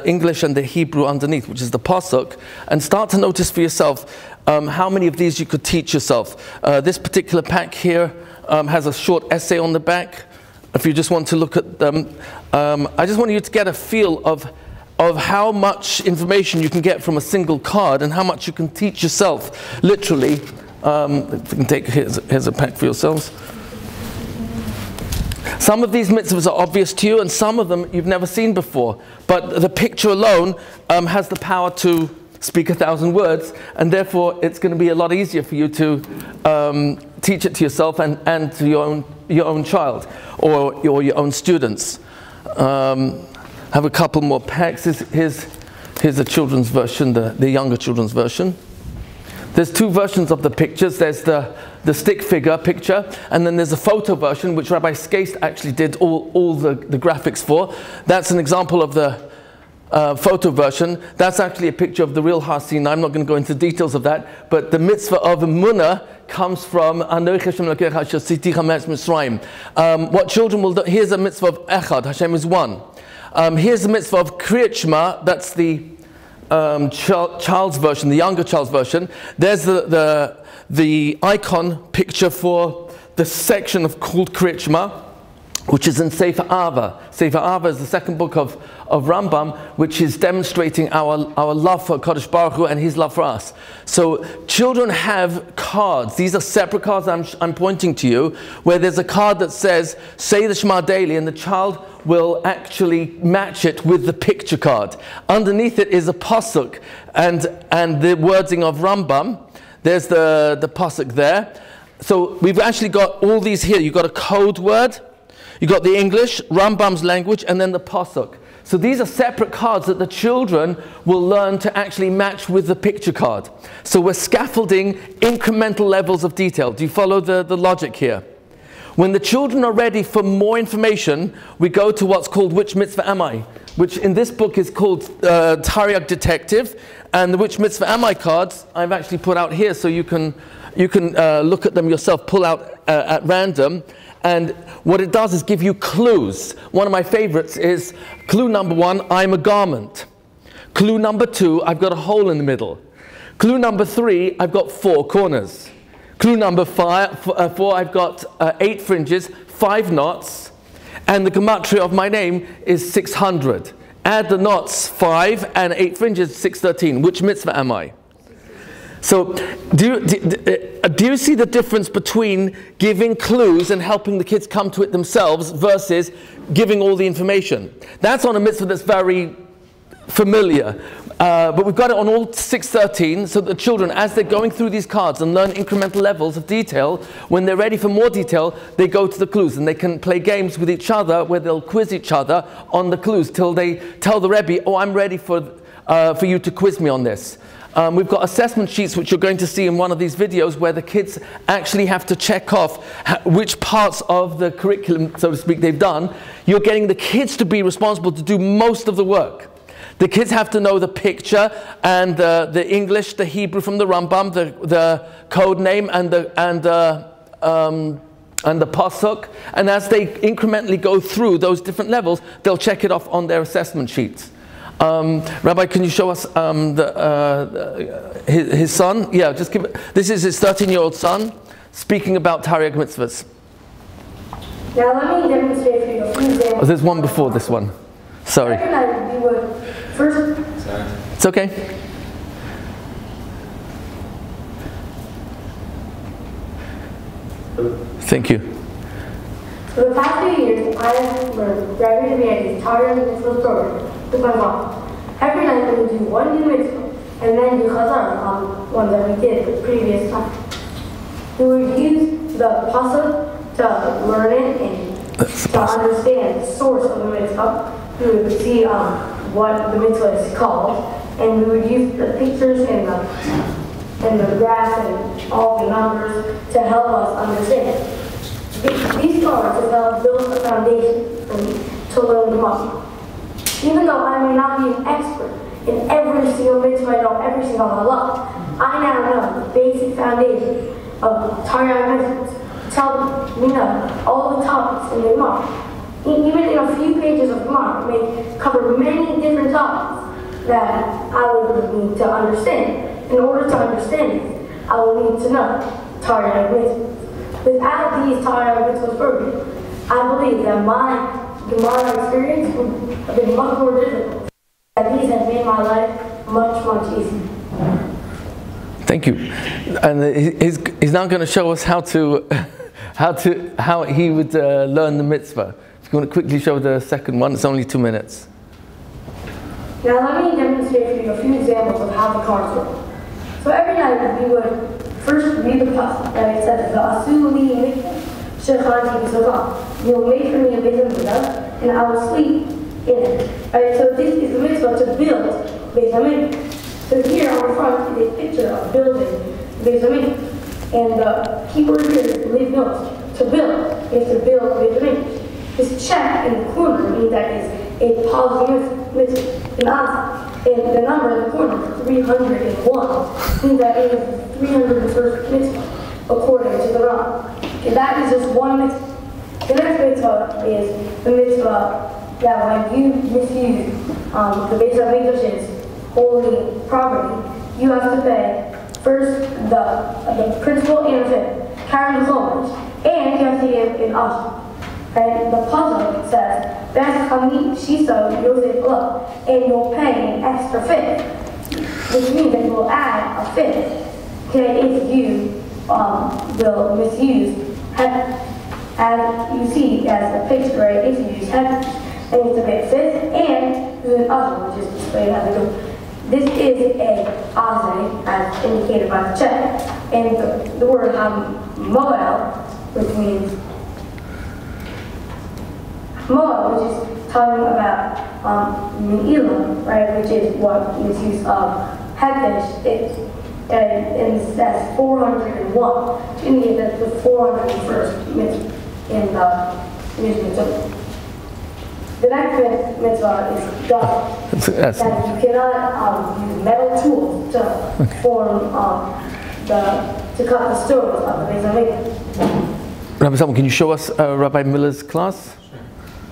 English and the Hebrew underneath, which is the pasuk, and start to notice for yourself how many of these you could teach yourself. This particular pack here has a short essay on the back. If you just want to look at them, I just want you to get a feel of how much information you can get from a single card and how much you can teach yourself, literally. If you can take, here's a pack for yourselves. Some of these mitzvahs are obvious to you, and some of them you've never seen before. But the picture alone has the power to speak 1,000 words, and therefore it's going to be a lot easier for you to teach it to yourself and to your own child or your own students. Have a couple more packs. Here's a children's version, the younger children's version. There's two versions of the pictures. There's the stick figure picture, and then there's a photo version, which Rabbi Skast actually did all the graphics for. That's an example of the photo version. That's actually a picture of the real Har Sinai. I'm not going to go into details of that, but the mitzvah of Emunah comes from Anochi Hashem Elokecha Asher Tzidti Chametz Mitzrayim. What children will do, here's a mitzvah of Echad, Hashem is one. Here's the mitzvah of Kriyat Shema, that's the child's version, the younger child's version. There's the icon picture for the section called Kriyat Shema, which is in Sefer Ava. Sefer Ava is the second book of Rambam, which is demonstrating our love for Kadosh Baruch Hu and His love for us. So children have cards. These are separate cards I'm pointing to you, where there's a card that says, say the Shema daily, and the child will actually match it with the picture card. Underneath it is a pasuk and the wording of Rambam. There's the pasuk there. So we've actually got all these here. You've got a code word, you've got the English, Rambam's language, and then the pasuk. So these are separate cards that the children will learn to actually match with the picture card. So we're scaffolding incremental levels of detail. Do you follow the logic here? When the children are ready for more information, we go to what's called which mitzvah am I? which in this book is called Taryag Detective, and the Which Mitzvah Am I cards I've actually put out here, so you can look at them yourself, pull out at random. And what it does is give you clues. One of my favorites is clue number 1, I'm a garment. Clue number 2, I've got a hole in the middle. Clue number 3, I've got 4 corners. Clue number 4, I've got 8 fringes, 5 knots, and the gematria of my name is 600. Add the knots, 5, and 8 fringes, 613. Which mitzvah am I? So, do you see the difference between giving clues and helping the kids come to it themselves versus giving all the information? That's on a mitzvah that's very familiar. But we've got it on all 613, so that the children, as they're going through these cards and learn incremental levels of detail, when they're ready for more detail, they go to the clues, and they can play games with each other where they'll quiz each other on the clues till they tell the Rabbi, oh, I'm ready for you to quiz me on this. We've got assessment sheets which you're going to see in one of these videos where the kids actually have to check off which parts of the curriculum, so to speak, they've done. You're getting the kids to be responsible to do most of the work. The kids have to know the picture and the English, the Hebrew from the Rambam, the code name and the pasuk. And as they incrementally go through those different levels, they'll check it off on their assessment sheets. Rabbi, can you show us his son? Yeah, just give it. This is his 13-year-old son speaking about Taryag mitzvahs. Now let me demonstrate for you a few examples. Oh, there's one before this one. Sorry. Every night we would first. Sorry. It's okay. Thank you. For the past few years, I have learned Rabbi Rietti's Taryag Mitzvos program with my mom. Every night we would do one new mitzvah and then do Chazaq on one that we did the previous time. We would use the pasuk to learn it and to understand the source of the mitzvah. We would see what the mitzvah is called, and we would use the pictures and the graphs and all the numbers to help us understand. These cards have helped build a foundation for me to learn Gemara. Even though I may not be an expert in every single mitzvah, I know every single halakha, I now know the basic foundation of Taryag mitzvahs. Tell me know all the topics in the Gemara. Even in a few pages of Gemara, may cover many different topics that I would need to understand. In order to understand it, I will need to know Taryag mitzvahs. Without these Taryag mitzvahs programs, I believe that my Gemara experience would have been much more difficult. That these have made my life much, much easier. Thank you. And he's now going to show us how he would learn the mitzvah. If you want to quickly show the second one, it's only 2 minutes. Now let me demonstrate for you a few examples of how the cards work. So every night we would first read the pasuk that it says, "The asuli mikvah shechanti b'savah." You'll make for me a Beis Hamikdash, and I will sleep in it. Alright, so this is the mitzvah to build Beis Hamikdash. So here on the front is a picture of building Beis Hamikdash, and the key word here is leave notes. To build is to build Beis Hamikdash. This check in the corner means that is a positive mitzvah, an answer. And the number in the corner, 301, means that it is the 301st mitzvah, according to the Rabbi. And that is just one mitzvah. The next mitzvah is the mitzvah that when you misuse the Beis Hamikdash's holy property, you have to pay first the principal and the fifth, carry the chomers, and you have to give an ashram. And the puzzle says, and you'll pay an extra fifth, which means that you will add a fifth. Okay, if you will misuse heaven, as you see as a picture, right? If you use heaven, then you have to pay a fifth, and there's an other which is displayed as a do. This is a azay, as indicated by the check, and the word moel, which means moel, which is talking about me'ilah, right, which is what is used of hekdesh, and that's 401, to indicate that the 401st mitzvah in the mitzvah. The next mitzvah is Gavi. That you cannot use metal tools to form to cut the stones of the Beis Hamikdash. Rabbi Salman, can you show us Rabbi Miller's class?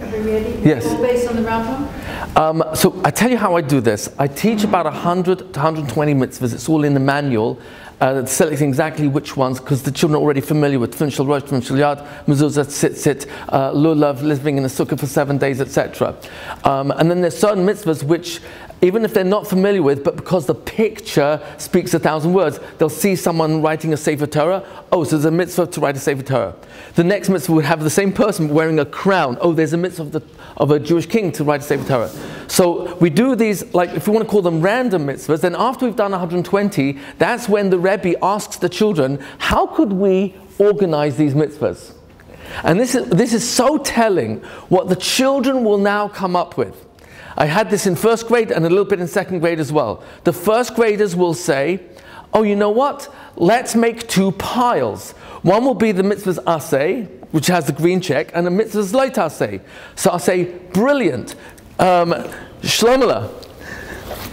Rabbi Rietti? Yes. All based on the Rambam? So I tell you how I do this. I teach about 100 to 120 mitzvahs. It's all in the manual. Selecting exactly which ones, because the children are already familiar with Tfin Shel Rosh, Tfin Shel Yad, Mezuzah, Tzitzit, Lulav, living in a sukkah for 7 days, etc. And then there's certain mitzvahs which, even if they're not familiar with, but because the picture speaks 1,000 words, they'll see someone writing a Sefer Torah. Oh, so there's a mitzvah to write a Sefer Torah. The next mitzvah would have the same person wearing a crown. Oh, there's a mitzvah of a Jewish king to write a Sefer Torah. So we do these, like, if you want to call them random mitzvahs, then after we've done 120, that's when the Rabbi asks the children, how could we organize these mitzvahs? And this is so telling what the children will now come up with. I had this in first grade and a little bit in second grade as well. The first graders will say, oh, you know what? Let's make 2 piles. One will be the mitzvah's aseh, which has the green check, and the mitzvah's light aseh. So I'll say, brilliant. Shlomo,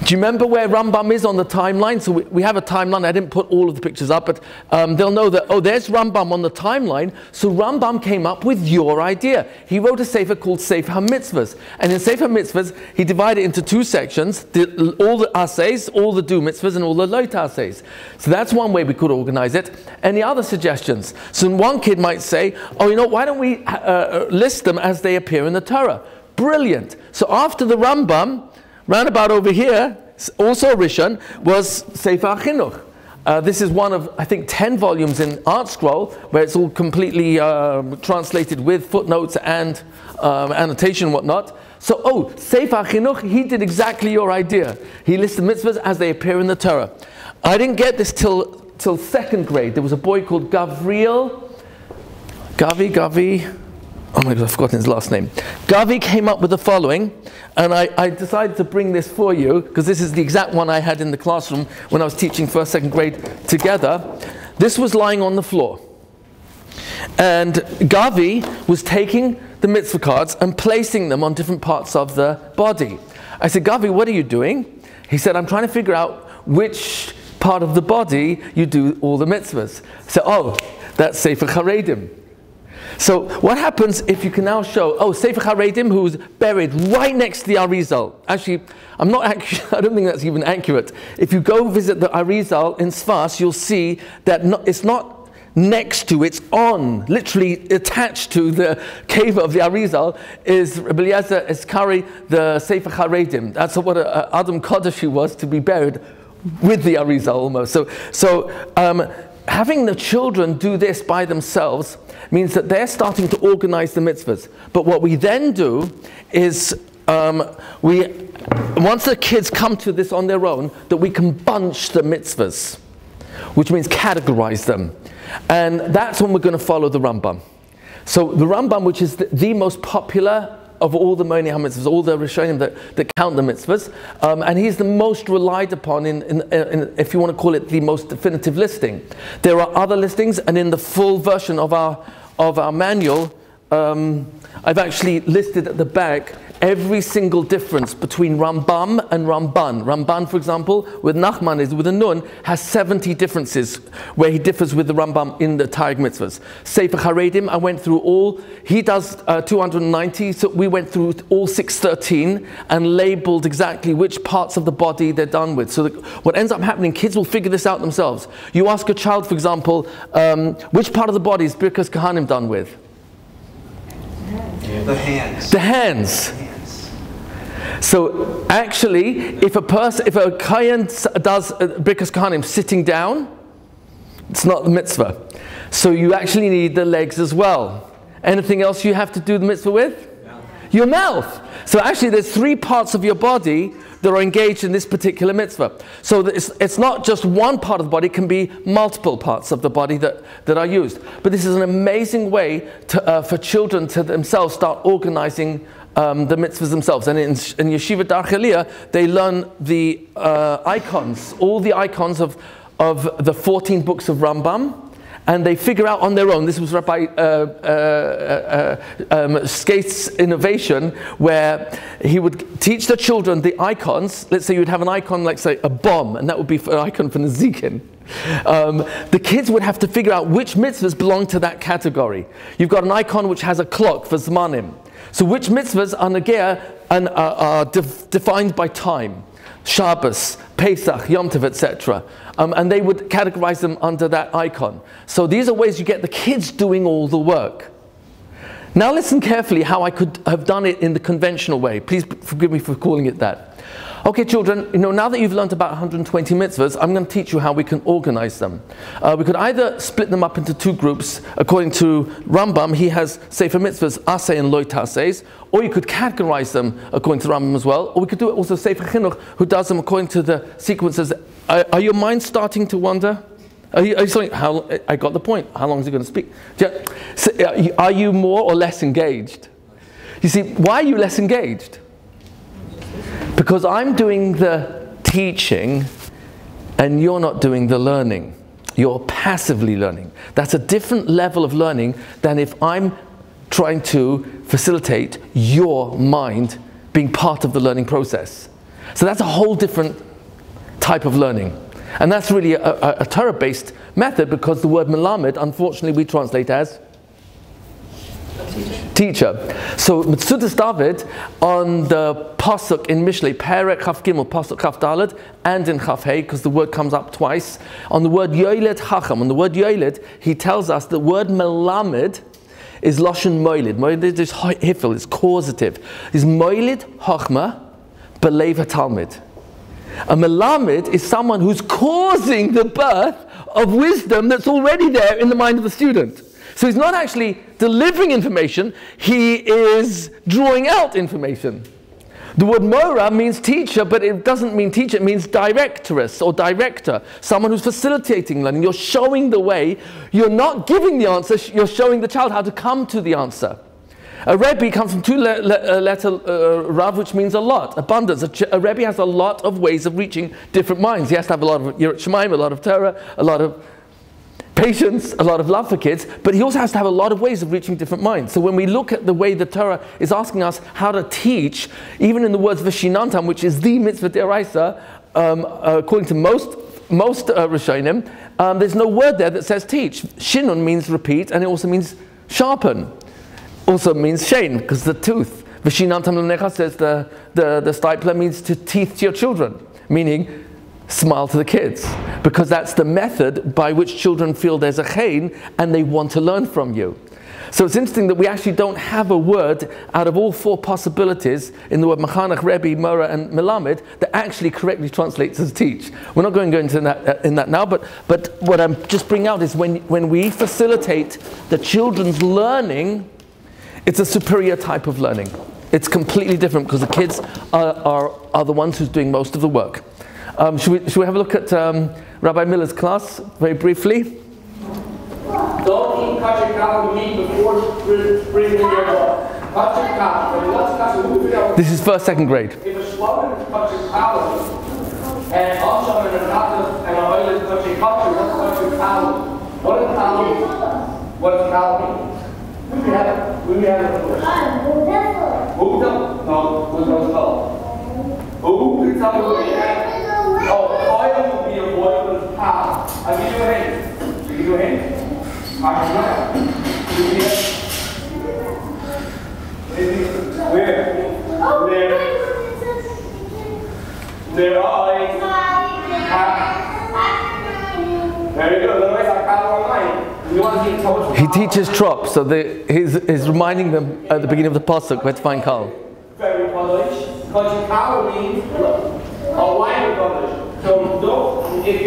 do you remember where Rambam is on the timeline? So we have a timeline. I didn't put all of the pictures up, but they'll know that, oh, there's Rambam on the timeline. So Rambam came up with your idea. He wrote a sefer called Sefer HaMitzvahs. And in Sefer HaMitzvahs, he divided it into 2 sections, all the assays, all the do mitzvahs, and all the loit assays. So that's one way we could organize it. Any other suggestions? So one kid might say, oh, you know, why don't we list them as they appear in the Torah? Brilliant. So after the Rambam, round about over here, also Rishon, was Sefer Chinuch. This is one of, I think, 10 volumes in Art Scroll, where it's all completely translated with footnotes and annotation and whatnot. So, oh, Sefer Chinuch, he did exactly your idea. He listed mitzvahs as they appear in the Torah. I didn't get this till second grade. There was a boy called Gavi, oh my God, I've forgotten his last name. Gavi came up with the following, and I decided to bring this for you, because this is the exact one I had in the classroom when I was teaching first, second grade together. This was lying on the floor. And Gavi was taking the mitzvah cards and placing them on different parts of the body. I said, Gavi, what are you doing? He said, I'm trying to figure out which part of the body you do all the mitzvahs. So, oh, that's Sefer Charedim. So what happens if you can now show, oh, Sefer Charedim, who's buried right next to the Arizal. Actually, I don't think that's even accurate. If you go visit the Arizal in Sfas, you'll see that it's not next to, it's on, literally attached to the cave of the Arizal is Rabbi Eliezer Eskari, the Sefer Charedim. That's what Adam Kodesh was, to be buried with the Arizal almost. So having the children do this by themselves means that they're starting to organize the mitzvahs. But what we then do is, once the kids come to this on their own, that we can bunch the mitzvahs, which means categorize them. And that's when we're going to follow the Rambam. So the Rambam, which is the most popular of all the Moni HaMitzvahs, all the Rishonim that count the mitzvahs, and he's the most relied upon in, if you want to call it, the most definitive listing. There are other listings, and in the full version of our manual, I've actually listed at the back every single difference between Rambam and Ramban. Ramban, for example, with Nachman is with a nun, has 70 differences where he differs with the Rambam in the Taryag mitzvahs. Sefer Charedim, I went through all. He does 290, so we went through all 613 and labeled exactly which parts of the body they're done with. So what ends up happening, kids will figure this out themselves. You ask a child, for example, which part of the body is Birkas Kohanim done with? The hands. The hands. So actually, if a Cohen does Birkas Kohanim sitting down, it's not the mitzvah. So you actually need the legs as well. Anything else you have to do the mitzvah with? Your mouth. So actually there's 3 parts of your body that are engaged in this particular mitzvah. So it's not just one part of the body, it can be multiple parts of the body that are used. But this is an amazing way for children to themselves start organizing the mitzvahs themselves. And in Yeshiva Dar Cheliyah, they learn the icons, all the icons of the 14 books of Rambam, and they figure out on their own. This was Rabbi Skate's innovation, where he would teach the children the icons. Let's say you'd have an icon like, say, a bomb, and that would be an icon for Nezikin. The kids would have to figure out which mitzvahs belong to that category. You've got an icon which has a clock for Zmanim. So which mitzvahs are Negea and are defined by time? Shabbos, Pesach, Yom Tov, etc. And they would categorize them under that icon. So these are ways you get the kids doing all the work. Now listen carefully how I could have done it in the conventional way. Please forgive me for calling it that. Okay, children, now that you've learned about 120 mitzvahs, I'm going to teach you how we can organize them. We could either split them up into two groups. According to Rambam, he has Sefer Mitzvahs, Aseh and Lo Taseis, or you could categorize them according to Rambam as well, or we could do it also Sefer Chinuch, who does them according to the sequences. Are your minds starting to wonder? Are you saying, I got the point. How long is he going to speak? Are you more or less engaged? You see, why are you less engaged? Because I'm doing the teaching and you're not doing the learning. You're passively learning. That's a different level of learning than if I'm trying to facilitate your mind being part of the learning process. So that's a whole different type of learning. And that's really a Torah-based method, because the word melamed, unfortunately, we translate as teacher. So Metzudas David on the pasuk in Mishlei, Perek Chaf Gimel, pasuk Chaf Daled, and in Chaf Hey, because the word comes up twice. On the word Yoiled Chacham, on the word Yoiled, he tells us the word melamed is Lashon Moilid. Moilid is hifel, it's causative. Is Moilid Chachma Belev HaTalmid. A melamed is someone who's causing the birth of wisdom that's already there in the mind of the student. So he's not actually delivering information, he is drawing out information. The word mora means teacher, but it doesn't mean teacher, it means directress or director, someone who's facilitating learning. You're showing the way, you're not giving the answer, you're showing the child how to come to the answer. A Rabbi comes from two-letter Rav, which means a lot, abundance. A Rabbi has a lot of ways of reaching different minds. He has to have a lot of Yirat Shemaim, a lot of Torah, a lot of patience, a lot of love for kids, but he also has to have a lot of ways of reaching different minds. So when we look at the way the Torah is asking us how to teach, even in the words V'shinantam, which is the mitzvah d'oraisa, according to most Rishonim, there's no word there that says teach. Shinun means repeat, and it also means sharpen. Also means shein, because the tooth. V'shinantam l'necha says the stipler means to teeth to your children, meaning smile to the kids, because that's the method by which children feel there's a chein and they want to learn from you. So it's interesting that we actually don't have a word out of all four possibilities in the word Machanach, Rebbe, Mora, and Melamed that actually correctly translates as teach. We're not going to go into that now, but what I'm just bringing out is when we facilitate the children's learning, it's a superior type of learning. It's completely different because the kids are the ones who's doing most of the work. Should we have a look at Rabbi Miller's class very briefly? Don't eat kosher cow meat before bringing your blood. Kosher cow. This is first, second grade. If a swallow is kosher cow, and also in a doctor and a oil is kosher kosher, what's kosher cow? What is cow? What does cow mean? We have it before. Who don't? No, who's called? Who can tell me what we have? Oh, oil would be a boil with cow. I'll give you a hint. Give you a hint. Where? Their eyes. Very good. Otherwise, I can't online. You want to see toast? He teaches trop, so he's reminding them at the beginning of the pasuk where to find Kal. Very Polish. Because cow means a wine Polish. So don't, if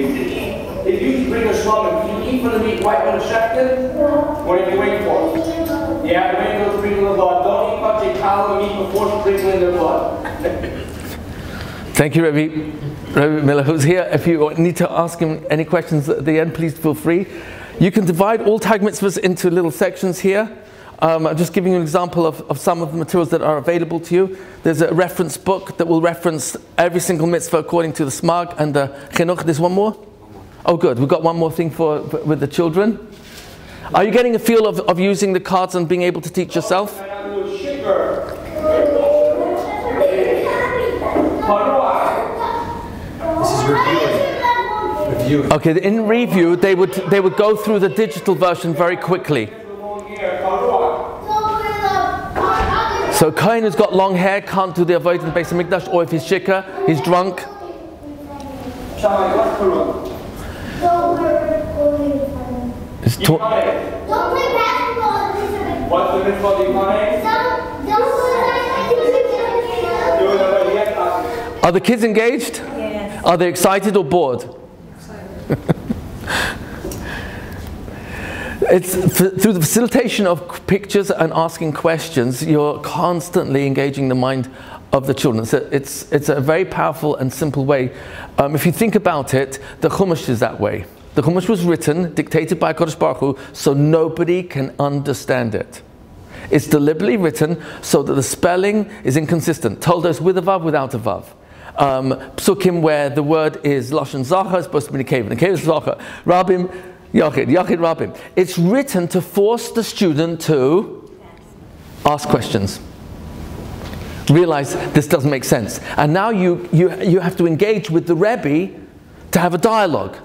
you bring a swallow, can you eat from the meat right when it's shechted? What are you waiting for? Yeah, the way to sprinkle the blood. Don't eat much cow meat before sprinkling the blood. Thank you, Rabbi Miller, who's here. If you need to ask him any questions at the end, please feel free. You can divide all tag mitzvahs into little sections here. I'm just giving you an example of some of the materials that are available to you. There's a reference book that will reference every single mitzvah according to the smag and the chinuch. There's one more? Oh good, we've got one more thing with the children. Are you getting a feel of using the cards and being able to teach yourself? This is reviewing. Okay, in review, they would go through the digital version very quickly. So Cohen who's got long hair can't do the avodah in the Beis Hamikdash, or if he's shikar, he's drunk. It's Don't play basketball. What's the mitzvah you Are the kids engaged? Yes. Are they excited or bored? It's through the facilitation of pictures and asking questions, you're constantly engaging the mind of the children. So it's a very powerful and simple way. If you think about it, the Chumash is that way. The Chumash was written, dictated by Kodesh Baruch Hu, so nobody can understand it. It's deliberately written so that the spelling is inconsistent. Toldos with a vav, without a vav. Psukim where the word is Lashon Zachar, is supposed to be Nekeva. Nekeva is Zachar. Rabim, Yachid, Yachid, Rabim. It's written to force the student to ask questions. Realize this doesn't make sense. And now you have to engage with the Rebbe to have a dialogue.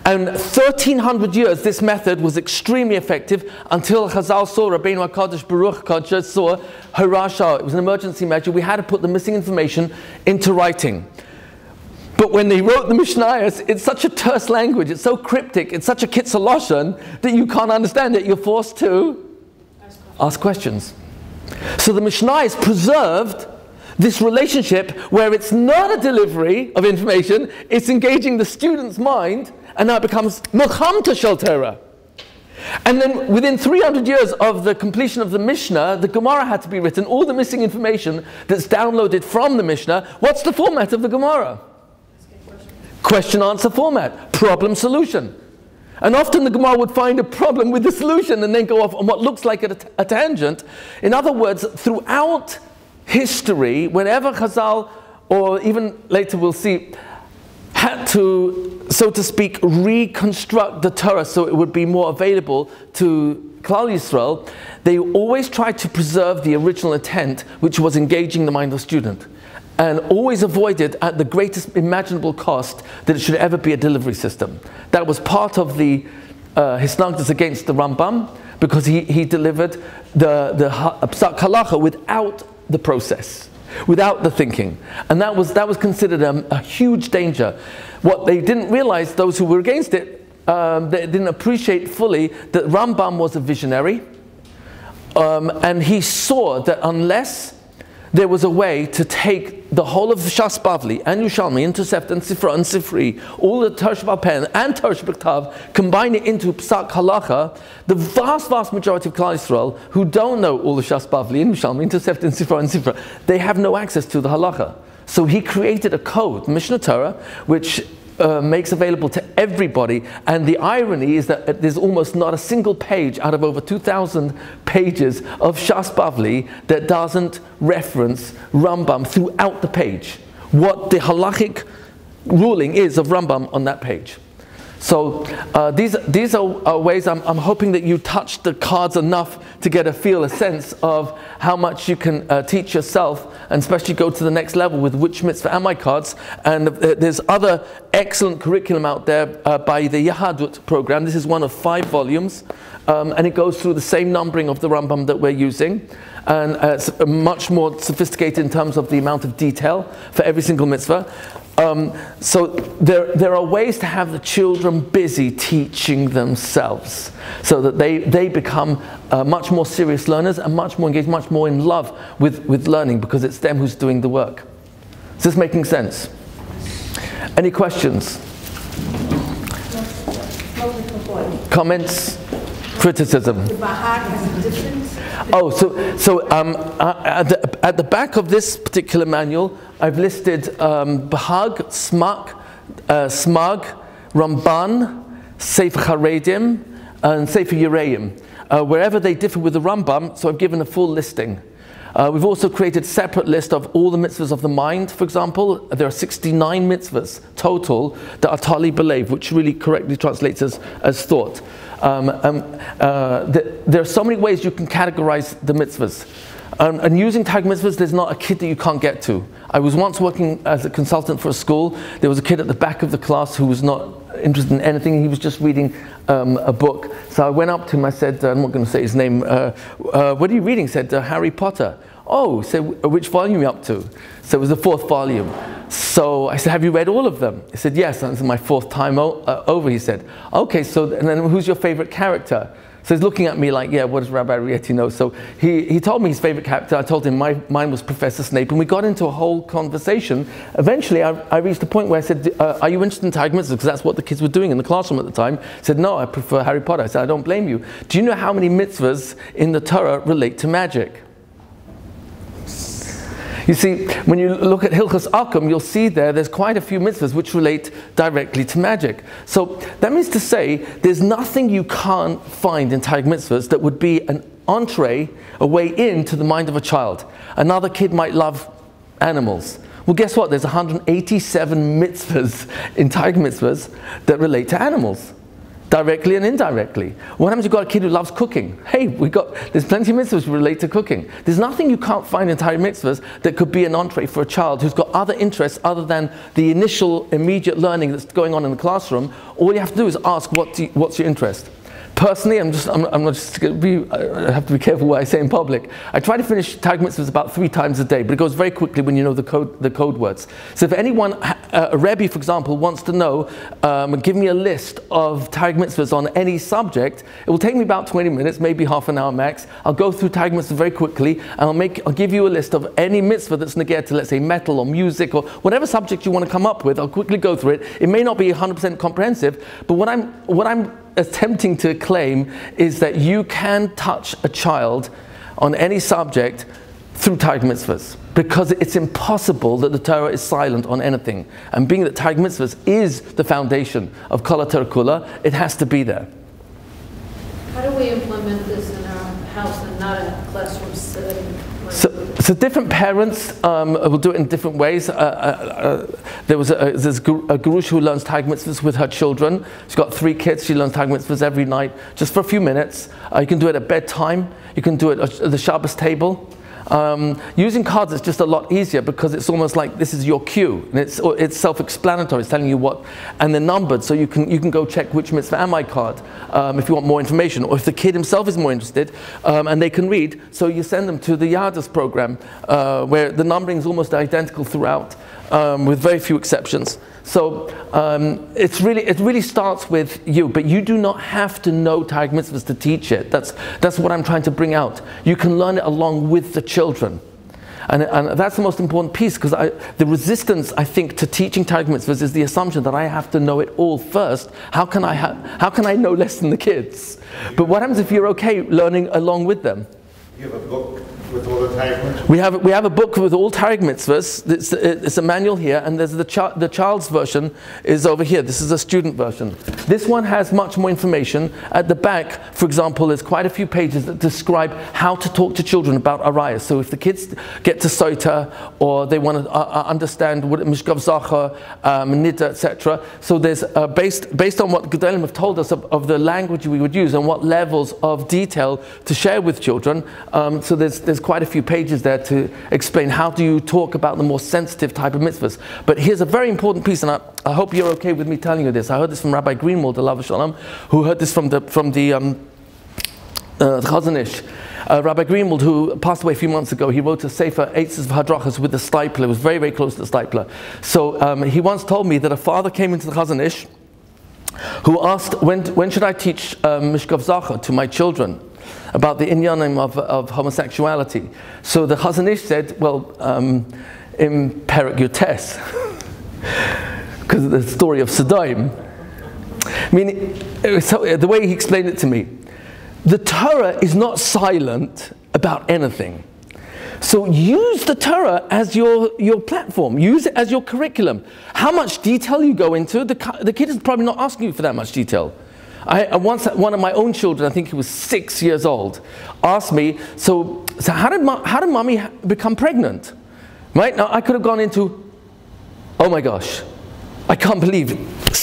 And 1300 years this method was extremely effective until Chazal saw, Rabbeinu HaKadosh Baruch Kadosh saw Harasha. It was an emergency measure. We had to put the missing information into writing. But when they wrote the Mishnayos, it's such a terse language, it's so cryptic, it's such a kitzur lashon that you can't understand it. You're forced to ask questions. So the Mishnayos preserved this relationship where it's not a delivery of information, it's engaging the student's mind, and now it becomes Milchamta Shel Torah. And then within 300 years of the completion of the Mishnah, the Gemara had to be written, all the missing information that's downloaded from the Mishnah. What's the format of the Gemara? Question-answer format, problem-solution. And often the Gemara would find a problem with the solution and then go off on what looks like a tangent. In other words, throughout history, whenever Chazal, or even later we'll see, had to, so to speak, reconstruct the Torah so it would be more available to Klal Yisrael, they always tried to preserve the original intent, which was engaging the mind of the student, and always avoided at the greatest imaginable cost that it should ever be a delivery system. That was part of the Hisnagdus against the Rambam, because he delivered the Psak Halacha without the process, without the thinking. And that was considered a huge danger. What they didn't realize, those who were against it, they didn't appreciate fully that Rambam was a visionary, and he saw that unless there was a way to take the whole of Shas Bavli and Yerushalmi, Intercept and Sifra and Sifri, all the Torah Sheba'al Peh and Torah Shebektav, combine it into Psak Halacha, the vast majority of Klal Yisrael who don't know all the Shas Bavli and Yerushalmi, Intercept and Sifra, they have no access to the Halacha. So he created a code, Mishnah Torah, which makes available to everybody. And the irony is that there's almost not a single page out of over 2,000 pages of Shas Bavli that doesn't reference Rambam throughout the page. What the halachic ruling is of Rambam on that page. So these are ways I'm hoping that you touch the cards enough to get a sense of how much you can teach yourself, and especially go to the next level with which mitzvah am I cards. And there's other excellent curriculum out there by the Yahadut program. This is one of 5 volumes, and it goes through the same numbering of the Rambam that we're using. And it's much more sophisticated in terms of the amount of detail for every single mitzvah. So there are ways to have the children busy teaching themselves so that they become much more serious learners and much more engaged, much more in love with learning, because it's them who's doing the work. Is this making sense? Any questions? Comments? Criticism? Oh, at the back of this particular manual, I've listed Bahag, Smag, Ramban, Sefer Haredim, and Sefer Yereim. Wherever they differ with the Rambam, so I've given a full listing. We've also created a separate list of all the mitzvahs of the mind, for example. There are 69 mitzvahs total that are Tali Belev, which really correctly translates as thought. There are so many ways you can categorize the mitzvahs. And using Taryag mitzvahs, there's not a kid that you can't get to. I was once working as a consultant for a school. There was a kid at the back of the class who was not interested in anything. He was just reading a book. So I went up to him, I said, I'm not going to say his name, what are you reading? He said, Harry Potter. Oh, he said, which volume are you up to? So it was the 4th volume. So I said, have you read all of them? He said, yes, this is my 4th time over, he said. Okay, so, and then who's your favorite character? So he's looking at me like, yeah, what does Rabbi Rietti know? So he told me his favorite character. I told him mine was Professor Snape, and we got into a whole conversation. Eventually, I reached a point where I said, are you interested in Taryag mitzvahs? Because that's what the kids were doing in the classroom at the time. He said, no, I prefer Harry Potter. I said, I don't blame you. Do you know how many mitzvahs in the Torah relate to magic? You see, when you look at Hilchos Akum, you'll see there's quite a few mitzvahs which relate directly to magic. So that means to say, there's nothing you can't find in Taryag mitzvahs that would be an entree, a way into the mind of a child. Another kid might love animals. Well, guess what? There's 187 mitzvahs in Taryag mitzvahs that relate to animals, directly and indirectly. What happens if you've got a kid who loves cooking? Hey, there's plenty of mitzvahs relate to cooking. There's nothing you can't find in Taryag mitzvahs that could be an entree for a child who's got other interests other than the initial immediate learning that's going on in the classroom. All you have to do is ask, what's your interest? Personally, I have to be careful what I say in public. I try to finish Taryag mitzvahs about 3 times a day, but it goes very quickly when you know the code words. So if anyone, a Rabbi, for example, wants to know, give me a list of Taryag mitzvahs on any subject, it will take me about 20 minutes, maybe half an hour max. I'll go through Taryag mitzvahs very quickly, and I'll give you a list of any mitzvah that's negated to, let's say, metal or music or whatever subject you want to come up with. I'll quickly go through it. It may not be 100% comprehensive, but what I'm attempting to claim is that you can touch a child on any subject through Taryag mitzvahs, because it's impossible that the Torah is silent on anything. And being that Taryag mitzvahs is the foundation of Kol HaTorah Kula, it has to be there. How do we implement this in our house and not in a classroom setting? So different parents will do it in different ways. There's a gurush who learns Taryag mitzvahs with her children. She's got 3 kids. She learns Taryag mitzvahs every night, just for a few minutes. You can do it at bedtime. You can do it at the Shabbos table. Using cards is just a lot easier because it's almost like this is your cue, and it's self-explanatory. It's telling you what, and they're numbered, so you can go check which mitzvah am I card if you want more information, or if the kid himself is more interested, and they can read. So you send them to the Yardus program, where the numbering is almost identical throughout, with very few exceptions. So it really starts with you, but you do not have to know Taryag mitzvahs to teach it. That's what I'm trying to bring out. You can learn it along with the children, and that's the most important piece, because the resistance, I think, to teaching Taryag mitzvahs is the assumption that I have to know it all first. How can I know less than the kids? But what happens if you're okay learning along with them? You have a book with all the Taryag mitzvahs? We have a book with all Taryag mitzvahs. It's a manual here, and there's the child's version is over here. This is a student version. This one has much more information. At the back, for example, there's quite a few pages that describe how to talk to children about arayas. So if the kids get to Soita, or they want to understand what Mishkav Zachar, Nida, etc. So there's based on what Gedolim have told us of the language we would use and what levels of detail to share with children. So there's quite a few pages there to explain how do you talk about the more sensitive type of mitzvahs. But here's a very important piece, and I hope you're okay with me telling you this. I heard this from Rabbi Greenwald, Alav Shalom, who heard this from the Chazon Ish. Rabbi Greenwald, who passed away a few months ago, he wrote a Sefer Eitzes V'Hadrachas with the stipler. It was very, very close to the stipler. So he once told me that a father came into the Chazon Ish who asked, when should I teach Mishkav Zachar to my children about the inyanim of homosexuality? So the Chazon Ish said, well, in Perek Yotes, because of the story of Sodom. I mean, so the way he explained it to me, the Torah is not silent about anything. So use the Torah as your platform. Use it as your curriculum. How much detail you go into, the kid is probably not asking you for that much detail. Once one of my own children, I think he was 6 years old, asked me, so how did mommy become pregnant? Right? Now I could have gone into, oh my gosh, I can't believe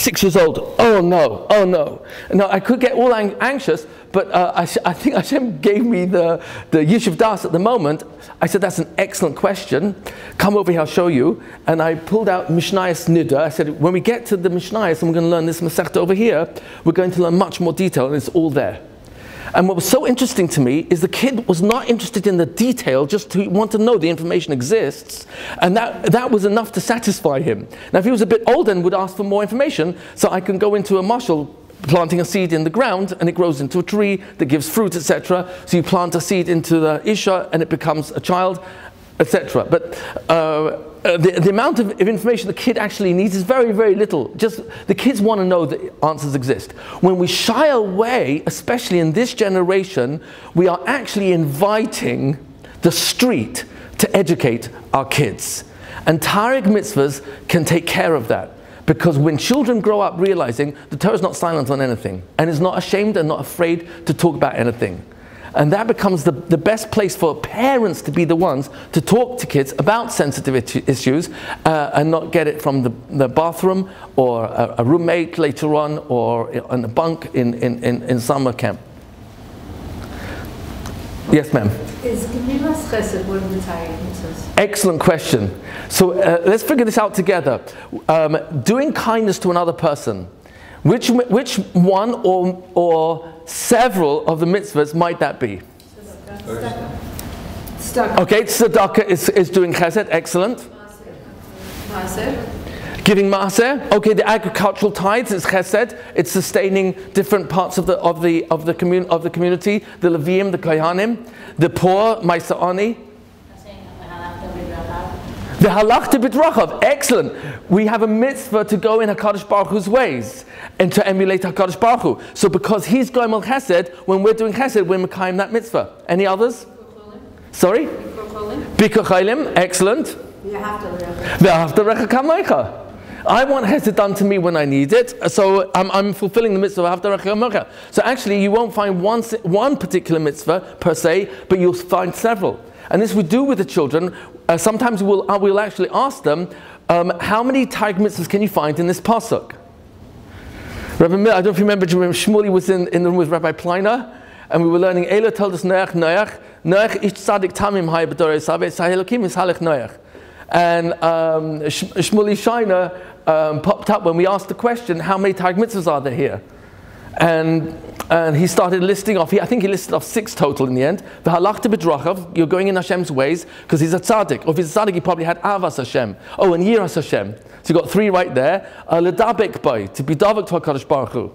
6 years old. Oh no, oh no. No, I could get all anxious, but I think Hashem gave me the Yishuv Das at the moment. I said, that's an excellent question. Come over here, I'll show you. And I pulled out Mishnayos Nida. I said, when we get to the Mishnayos and we're going to learn this Masechta over here, we're going to learn much more detail, and it's all there. And what was so interesting to me is the kid was not interested in the detail, just to want to know the information exists, and that was enough to satisfy him. Now if he was a bit older and would ask for more information, so I can go into a mashal, planting a seed in the ground and it grows into a tree that gives fruit, etc. So you plant a seed into the Isha and it becomes a child, etc. But the amount of information the kid actually needs is very, very little. Just the kids want to know that answers exist. When we shy away, especially in this generation, we are actually inviting the street to educate our kids. And Taryag mitzvahs can take care of that. Because when children grow up realizing the Torah is not silent on anything, and is not ashamed and not afraid to talk about anything. And that becomes the best place for parents to be the ones to talk to kids about sensitive issues and not get it from the bathroom or a roommate later on or in a bunk in summer camp. Yes, ma'am. Is Gemilas Chesed one of the Taryag mitzvahs? Excellent question. So let's figure this out together. Doing kindness to another person. Which one or several of the mitzvahs might that be? Tzedakah. Okay, tzedakah is doing chesed. Excellent. Maaser. Giving maaser. Okay, the agricultural tithes is chesed. It's sustaining different parts of the community. The Leviim, the Kohanim, the poor, Maisa'ani. The halachta b'drachav, excellent. We have a mitzvah to go in HaKadosh Baruch Hu's ways and to emulate HaKadosh Baruch Hu. So because he's going al chesed, when we're doing chesed, we're mekayim that mitzvah. Any others? Sorry? Bikur Cholim, excellent. V'ahavta recha kamocha. I want chesed done to me when I need it, so I'm fulfilling the mitzvah of Ahavta recha kamocha. So actually you won't find one particular mitzvah per se, but you'll find several. And this we do with the children. Sometimes we'll actually ask them, how many Taryag mitzvahs can you find in this pasuk? Rabbi, I don't know if you remember, Shmuley was in the room with Rabbi Pleiner, and we were learning, Ela told us Noach, ish tzadik tamim hay b'dorei saveh, sahelokim is halech Noach. And Shmuley Shiner popped up when we asked the question, how many Taryag mitzvahs are there here? And he started listing off, I think he listed off 6 total in the end. The halachta b'drachav, you're going in Hashem's ways, because he's a tzaddik. Or if he's a tzaddik, he probably had avas Hashem. Oh, and yiras Hashem. So you've got 3 right there. Ledabek boy, to be davak to HaKadosh Baruch Hu.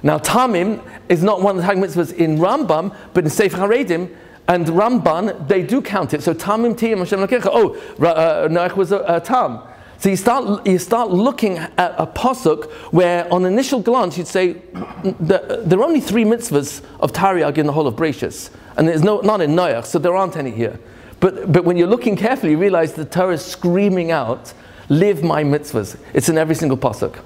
Now Tamim is not one of the Taryag mitzvahs in Rambam, but in Sefer HaRedim and Ramban, they do count it. So Tamim tiyam Hashem lakecha. Oh, Noach was a Tam. So you start looking at a pasuk where, on initial glance, you'd say there are only 3 mitzvahs of Taryag in the whole of Bereshis, and there's none in Noach, so there aren't any here. But when you're looking carefully, you realize the Torah is screaming out, "Live my mitzvahs." It's in every single pasuk.